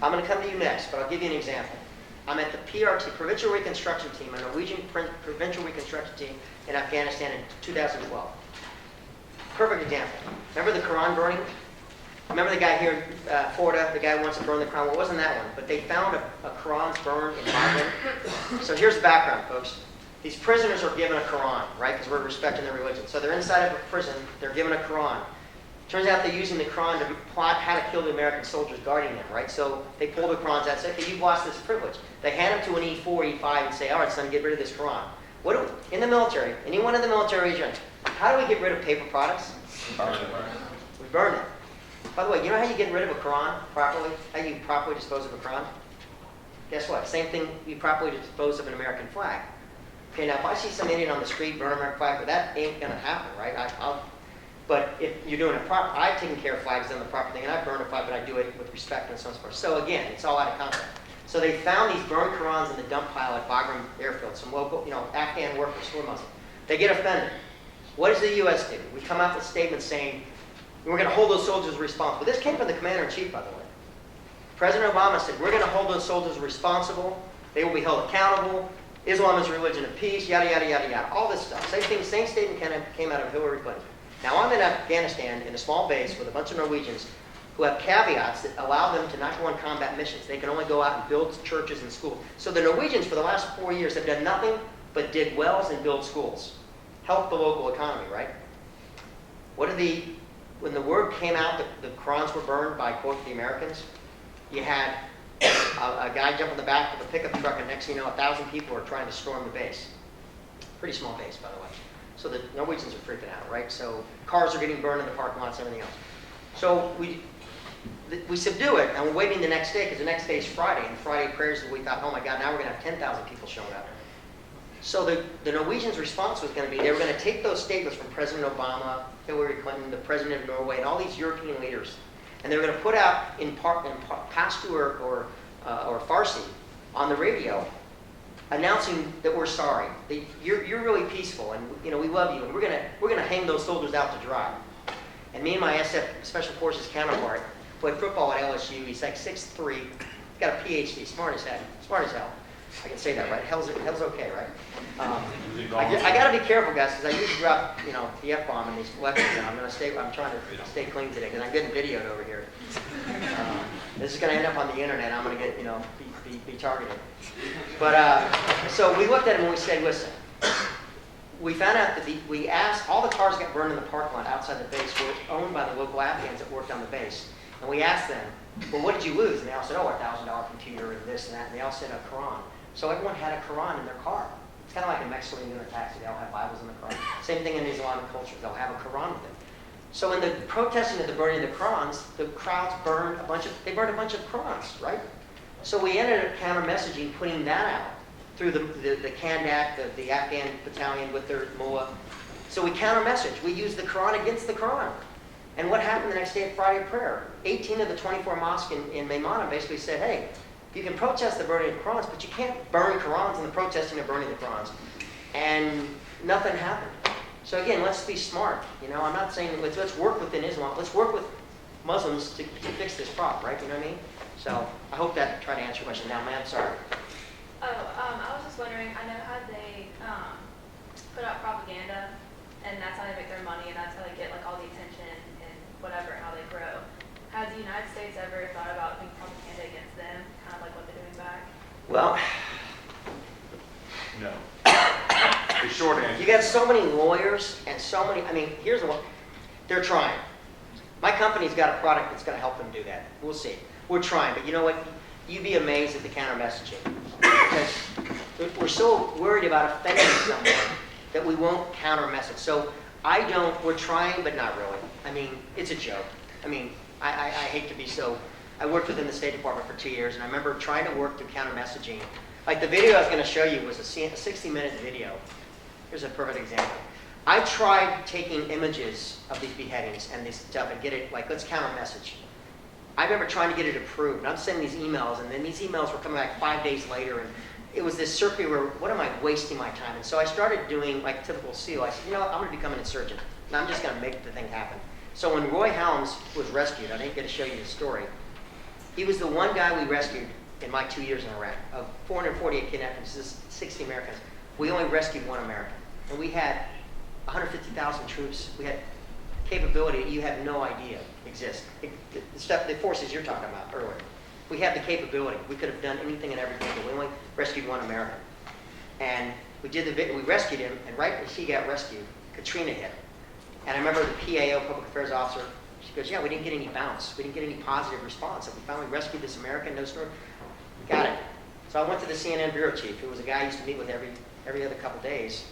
I'm going to come to you next, but I'll give you an example. I'm at the PRT, Provincial Reconstruction Team, a Norwegian Provincial Reconstruction Team in Afghanistan in 2012. Perfect example. Remember the Quran burning? Remember the guy here in Florida, the guy who wants to burn the Quran? Well, it wasn't that one, but they found a Quran burned in Bagram. So here's the background, folks. These prisoners are given a Quran, right? Because we're respecting their religion. So they're inside of a prison. They're given a Quran. Turns out they're using the Quran to plot how to kill the American soldiers guarding them, right? So they pull the Qurans out and say, okay, you've lost this privilege. They hand them to an E4, E5 and say, all right, son, get rid of this Quran. In the military, anyone in the military is how do we get rid of paper products? We burn it. By the way, you know how you get rid of a Quran properly? How you properly dispose of a Quran? Guess what? Same thing, you properly dispose of an American flag. Okay, now if I see some Indian on the street burn an American flag, but that ain't going to happen, right? But if you're doing it proper, I've taken care of flags, done the proper thing, and I burn a flag, but I do it with respect and so on and so forth. So again, it's all out of context. So they found these burned Qurans in the dump pile at Bagram Airfield. Some local, Afghan workers who are Muslim. They get offended. What does the U.S. do? We come out with statements saying, we're going to hold those soldiers responsible. This came from the commander-in-chief, by the way. President Obama said, we're going to hold those soldiers responsible. They will be held accountable. Islam is a religion of peace, yada, yada, yada, yada. All this stuff. Same statement came out of Hillary Clinton. Now, I'm in Afghanistan in a small base with a bunch of Norwegians who have caveats that allow them to not go on combat missions. They can only go out and build churches and schools. So the Norwegians, for the last 4 years, have done nothing but dig wells and build schools. Help the local economy, right? When the word came out that the Qurans were burned by, quote, the Americans, you had a guy jump in the back of a pickup truck, and next thing you know, 1,000 people are trying to storm the base. Pretty small base, by the way. So the Norwegians are freaking out, right? So cars are getting burned in the parking lots and everything else. So we subdue it, and we're waiting the next day, because the next day is Friday, and Friday prayers, we thought, oh my God, now we're going to have 10,000 people showing up. So the Norwegians' response was going to be, they were going to take those statements from President Obama, Hillary Clinton, the President of Norway, and all these European leaders, and they were going to put out in Pashto or Farsi on the radio, announcing that we're sorry, that you're really peaceful, and we love you, and we're gonna hang those soldiers out to dry. And me and my SF Special Forces counterpart played football at LSU. He's like 6'3", got a PhD, smart as hell. I can say that, right? Hell's okay, right? I got to be careful, guys, because I usually drop, the F-bomb in these lectures. And I'm trying to stay clean today because I'm getting videoed over here. This is going to end up on the internet. I'm going to get, be targeted. But so we looked at him and we said, listen, we found out that we asked, all the cars that got burned in the parking lot outside the base were owned by the local Afghans that worked on the base. And we asked them, well, what did you lose? And they all said, oh, a $1,000 computer and this and that. And they all said a Quran. So everyone had a Quran in their car. It's kind of like in Mexico when you go in a taxi, they all have Bibles in the car. Same thing in Islamic culture, they'll have a Quran with them. So in the protesting of the burning of the Qurans, the crowds burned a bunch of Qurans, right? So we ended up counter-messaging, putting that out through the Kandak, the Afghan battalion with their mullah. So we counter-messaged. We used the Quran against the Quran. And what happened the next day at Friday prayer? 18 of the 24 mosques in Maimana basically said, hey, you can protest the burning of Qurans, but you can't burn Qurans in the protesting of burning the Qurans. And nothing happened. So again, let's be smart. I'm not saying let's work within Islam. Let's work with Muslims to fix this problem, right? You know what I mean? So I hope that tried to answer your question. Now, ma'am, sorry. I was just wondering, I know how they put out propaganda, and that's how they make their money, and that's how they get all the attention and whatever, how they grow. Has the United States ever thought about doing propaganda against them, kind of like what they're doing back? Well, No. The short answer. you got so many lawyers and so many, here's the one. They're trying. My company's got a product that's going to help them do that. We'll see. We're trying, but you know what? You'd be amazed at the counter-messaging. Because we're so worried about offending someone that we won't counter-message. So we're trying, but not really. It's a joke. I hate to be so, I worked within the State Department for 2 years, and I remember trying to work through counter-messaging. Like the video I was going to show you was a 60-minute video. Here's a perfect example. I tried taking images of these beheadings and this stuff and get it, let's counter-message. I remember trying to get it approved, and I'm sending these emails, and then these emails were coming back 5 days later, and it was this circular, what am I wasting my time? And so I started doing, typical SEAL, I said, I'm going to become an insurgent, and I'm just going to make the thing happen. So when Roy Helms was rescued, I didn't get to show you the story, he was the one guy we rescued in my 2 years in Iraq. Of 448 kidnappings, 60 Americans, we only rescued one American. And we had 150,000 troops. We had capability you have no idea exists. The forces you're talking about earlier. We had the capability. We could have done anything and everything, but we only rescued one American. And we rescued him, and right as he got rescued, Katrina hit. And I remember the PAO, Public Affairs Officer, she goes, yeah, we didn't get any bounce. We didn't get any positive response. And we finally rescued this American, no story. We got it. So I went to the CNN bureau chief, who was a guy I used to meet with every other couple days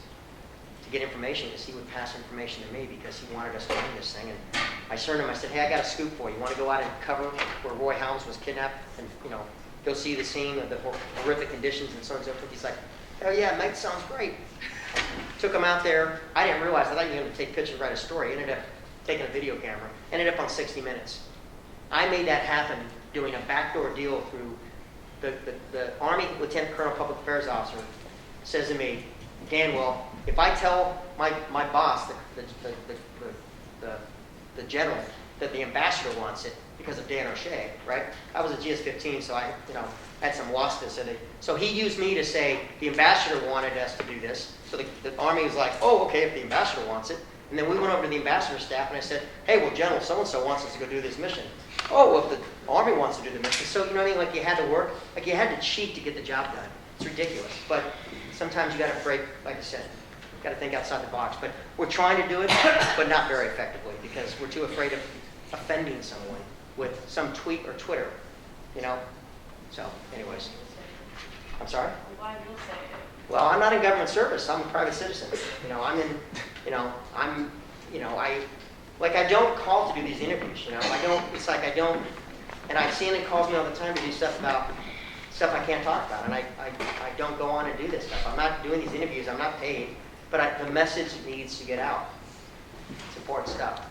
to get information, because he would pass information to me because he wanted us to win this thing. And I turned him, I said, hey, I got a scoop for you. You want to go out and cover where Roy Helms was kidnapped and, go see the scene of the horrific conditions and so on and so forth? He's like, oh yeah, mate, sounds great. Took him out there. I didn't realize, I thought you were going to take pictures, write a story. Ended up taking a video camera. Ended up on 60 Minutes. I made that happen doing a backdoor deal through the Army Lieutenant Colonel Public Affairs Officer says to me, Dan, well, if I tell my boss, the general, that the ambassador wants it because of Dan O'Shea, right? I was a GS-15, so I had some losses. So he used me to say the ambassador wanted us to do this. So the Army was like, oh, okay, if the ambassador wants it. And then we went over to the ambassador's staff and I said, hey, well, General so-and-so wants us to go do this mission. Oh, well, if the Army wants to do the mission. So, you know what I mean? You had to work, you had to cheat to get the job done. It's ridiculous. But sometimes you got to break, like I said, got to think outside the box. But we're trying to do it, but not very effectively because we're too afraid of offending someone with some tweet or Twitter, So, anyways. I'm sorry? I'm glad you'll say it. Well, I'm not in government service. I'm a private citizen. I don't call to do these interviews, I don't, and CNN calls me all the time to do stuff about stuff I can't talk about, and I don't go on and do this stuff. I'm not doing these interviews, I'm not paid, but the message needs to get out. It's important stuff.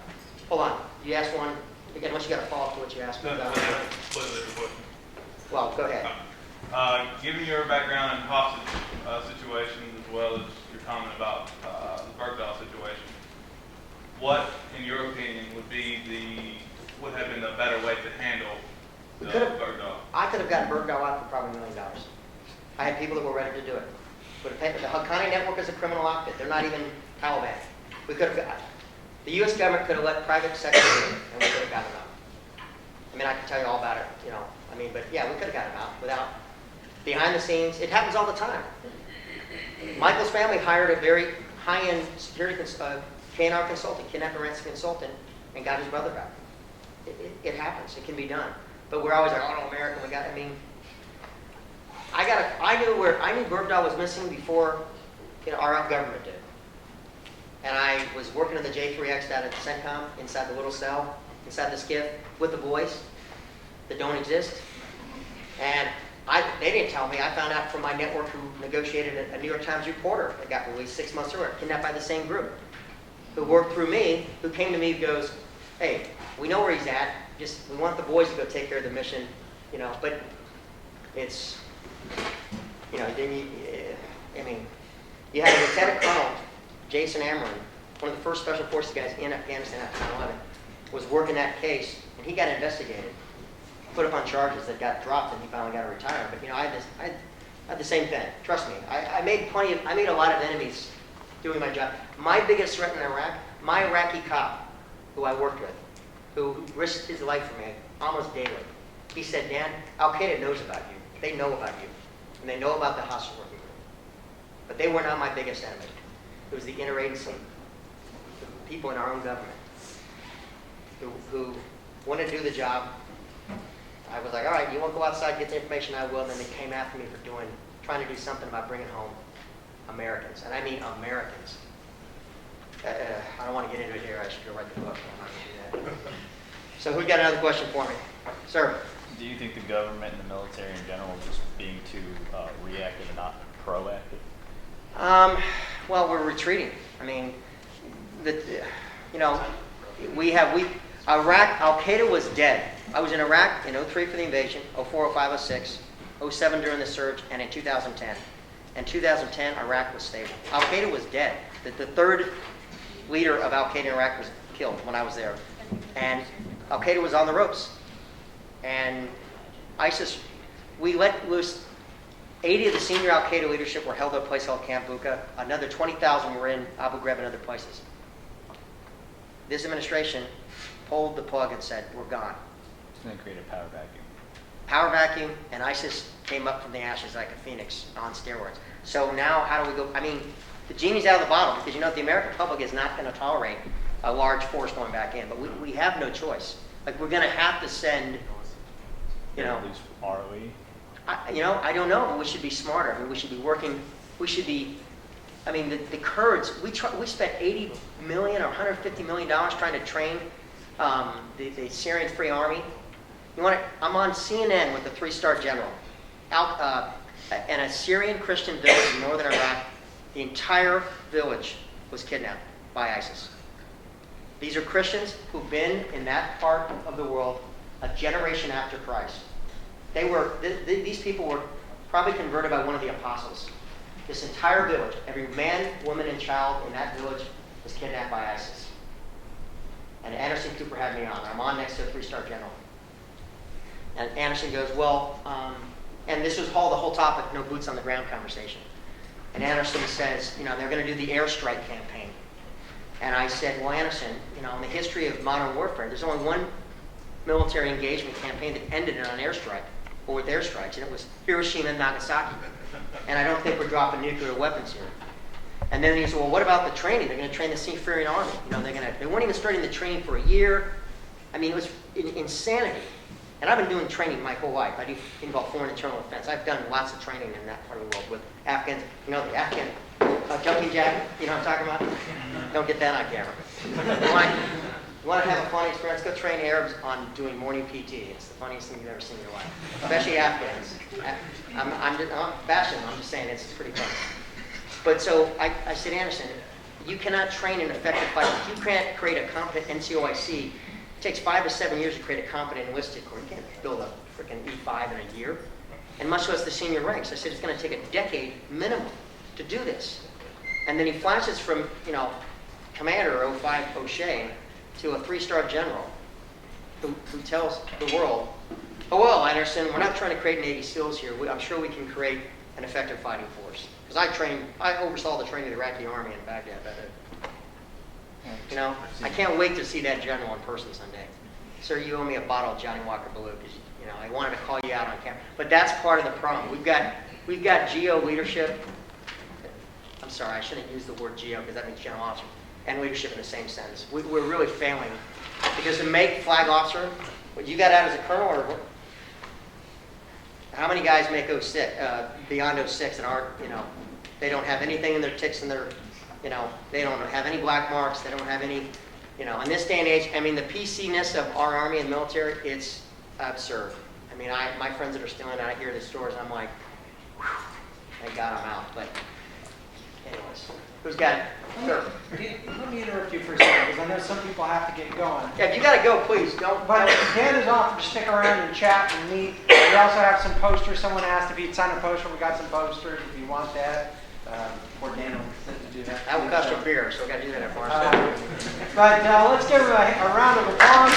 Hold on, you asked one, again, unless you got a follow-up to what you asked me about. Well, go ahead. Given your background in hostage situations as well as your comment about the Bergdahl situation, what, in your opinion, would have been the better way to handle the Bergdahl? I could have gotten Bergdahl out for probably $1 million. I had people that were ready to do it. But the Haqqani Network is a criminal outfit. They're not even Taliban. We could have got the U.S. government could have let private sector do it, and we could have gotten it out. I can tell you all about it, you know. I mean, but yeah, we could have got him out without, behind the scenes, it happens all the time. Michael's family hired a very high-end security K&R consultant, kidnap and ransom consultant, and got his brother back. It happens. It can be done. But we're always like, oh, no, American. I mean, I knew Bergdahl was missing before, you know, our own government did. And I was working in the J3X down at CENTCOM, inside the little cell, inside the skiff, with the boys that don't exist. And they didn't tell me. I found out from my network who negotiated a New York Times reporter that got released 6 months earlier, kidnapped by the same group, who worked through me, who came to me and goes, hey, we know where he's at. Just, we want the boys to go take care of the mission, you know. But it's, you know, then I mean, you had a Lieutenant Colonel, Jason Amron, one of the first Special Forces guys in Afghanistan after 9/11, was working that case, and he got investigated, put up on charges that got dropped, and he finally got a retirement. But you know, I had the same thing. Trust me, I made a lot of enemies doing my job. My biggest threat in Iraq, my Iraqi cop, who I worked with, who risked his life for me almost daily. He said, Dan, Al Qaeda knows about you. They know about you, and they know about the hostile working group. But they were not my biggest enemy. It was the interagency, the people in our own government who wanted to do the job. I was like, all right, you want to go outside, get the information, I will. And then they came after me for trying to do something about bringing home Americans. And I mean Americans. I don't want to get into it here. I should go write the book. I'm not going to do that. So who got another question for me? Sir? Do you think the government and the military in general is just being too reactive and not proactive? Well, we're retreating. I mean, you know, Iraq, Al Qaeda was dead. I was in Iraq in 03 for the invasion, 04, 05, 06, 07 during the surge, and in 2010. In 2010, Iraq was stable. Al Qaeda was dead. The third leader of Al Qaeda in Iraq was killed when I was there. And Al Qaeda was on the ropes. And ISIS, we let loose 80 of the senior Al Qaeda leadership were held at a place called Camp Bucca. Another 20,000 were in Abu Ghraib and other places. This administration pulled the plug and said, we're gone. It's going to create a power vacuum. Power vacuum, and ISIS came up from the ashes like a phoenix on steroids. So now how do we go? I mean, the genie's out of the bottle because, you know, the American public is not going to tolerate a large force going back in. But we have no choice. Like, we're going to have to send, you know. At least are we? I don't know, but we should be smarter. I mean, we should be working, I mean, the Kurds, we spent $80 million or $150 million trying to train the Syrian Free Army. I'm on CNN with a 3-star general. In a Syrian Christian village in northern Iraq, the entire village was kidnapped by ISIS. These are Christians who've been in that part of the world a generation after Christ. These people were probably converted by one of the apostles. This entire village, every man, woman, and child in that village was kidnapped by ISIS. And Anderson Cooper had me on. I'm on next to a 3-star general. And Anderson goes, well, and this was the whole topic, no boots on the ground conversation. And Anderson says, you know, they're going to do the airstrike campaign. And I said, well, Anderson, you know, in the history of modern warfare, there's only one military engagement campaign that ended in an airstrike, or with airstrikes, and it was Hiroshima and Nagasaki. And I don't think we're dropping nuclear weapons here. And then he said, well, what about the training? They're going to train the Syrian army. You know, they weren't even starting the training for a year. I mean, it was insanity. And I've been doing training my whole life. I do involve foreign internal defense. I've done lots of training in that part of the world with Afghans. You know, the Afghan jumping jack, you know what I'm talking about? Don't get that on camera. You want to have a fun experience, go train Arabs on doing morning PT. It's the funniest thing you've ever seen in your life, especially Afghans. I'm bashing them. I'm just saying it's pretty funny. But so I said, Anderson, you cannot train an effective fighter. If you can't create a competent NCOIC, it takes 5 to 7 years to create a competent enlisted corps. You can't build a freaking E5 in a year, and much less the senior ranks. I said it's going to take a decade minimum to do this. And then he flashes from, you know, Commander 05 O'Shea to a 3-star general who tells the world, oh, well, Anderson, we're not trying to create Navy SEALs here. I'm sure we can create an effective fighting force. Because I oversaw the training of the Iraqi army in Baghdad. You know, I can't wait to see that general in person someday. sir, you owe me a bottle of Johnny Walker Blue, because, you know, I wanted to call you out on camera. But that's part of the problem. We've got geo leadership. I'm sorry, I shouldn't use the word geo, because that means general officer, and leadership in the same sentence. We're really failing, because to make flag officer, what you got out as a colonel, or what? How many guys make beyond 06 and aren't, you know, they don't have anything in their ticks and their, you know, they don't have any black marks, they don't have any, you know, in this day and age, I mean, the PC-ness of our Army and military, it's absurd. I mean, my friends that are stealing out here at the stores, I'm like, whew, thank God I'm out. But anyways, who's got it? Sure. Let me interrupt you for a second, because I know some people have to get going. Yeah, if you got to go, please, don't. But Dan is offered to stick around and chat and meet. We also have some posters. Someone asked if he'd sign a poster. We got some posters if you want that. Or Dan will sit and do that. That will cost you a beer, so we got to do that at Farm. But let's give him a round of applause.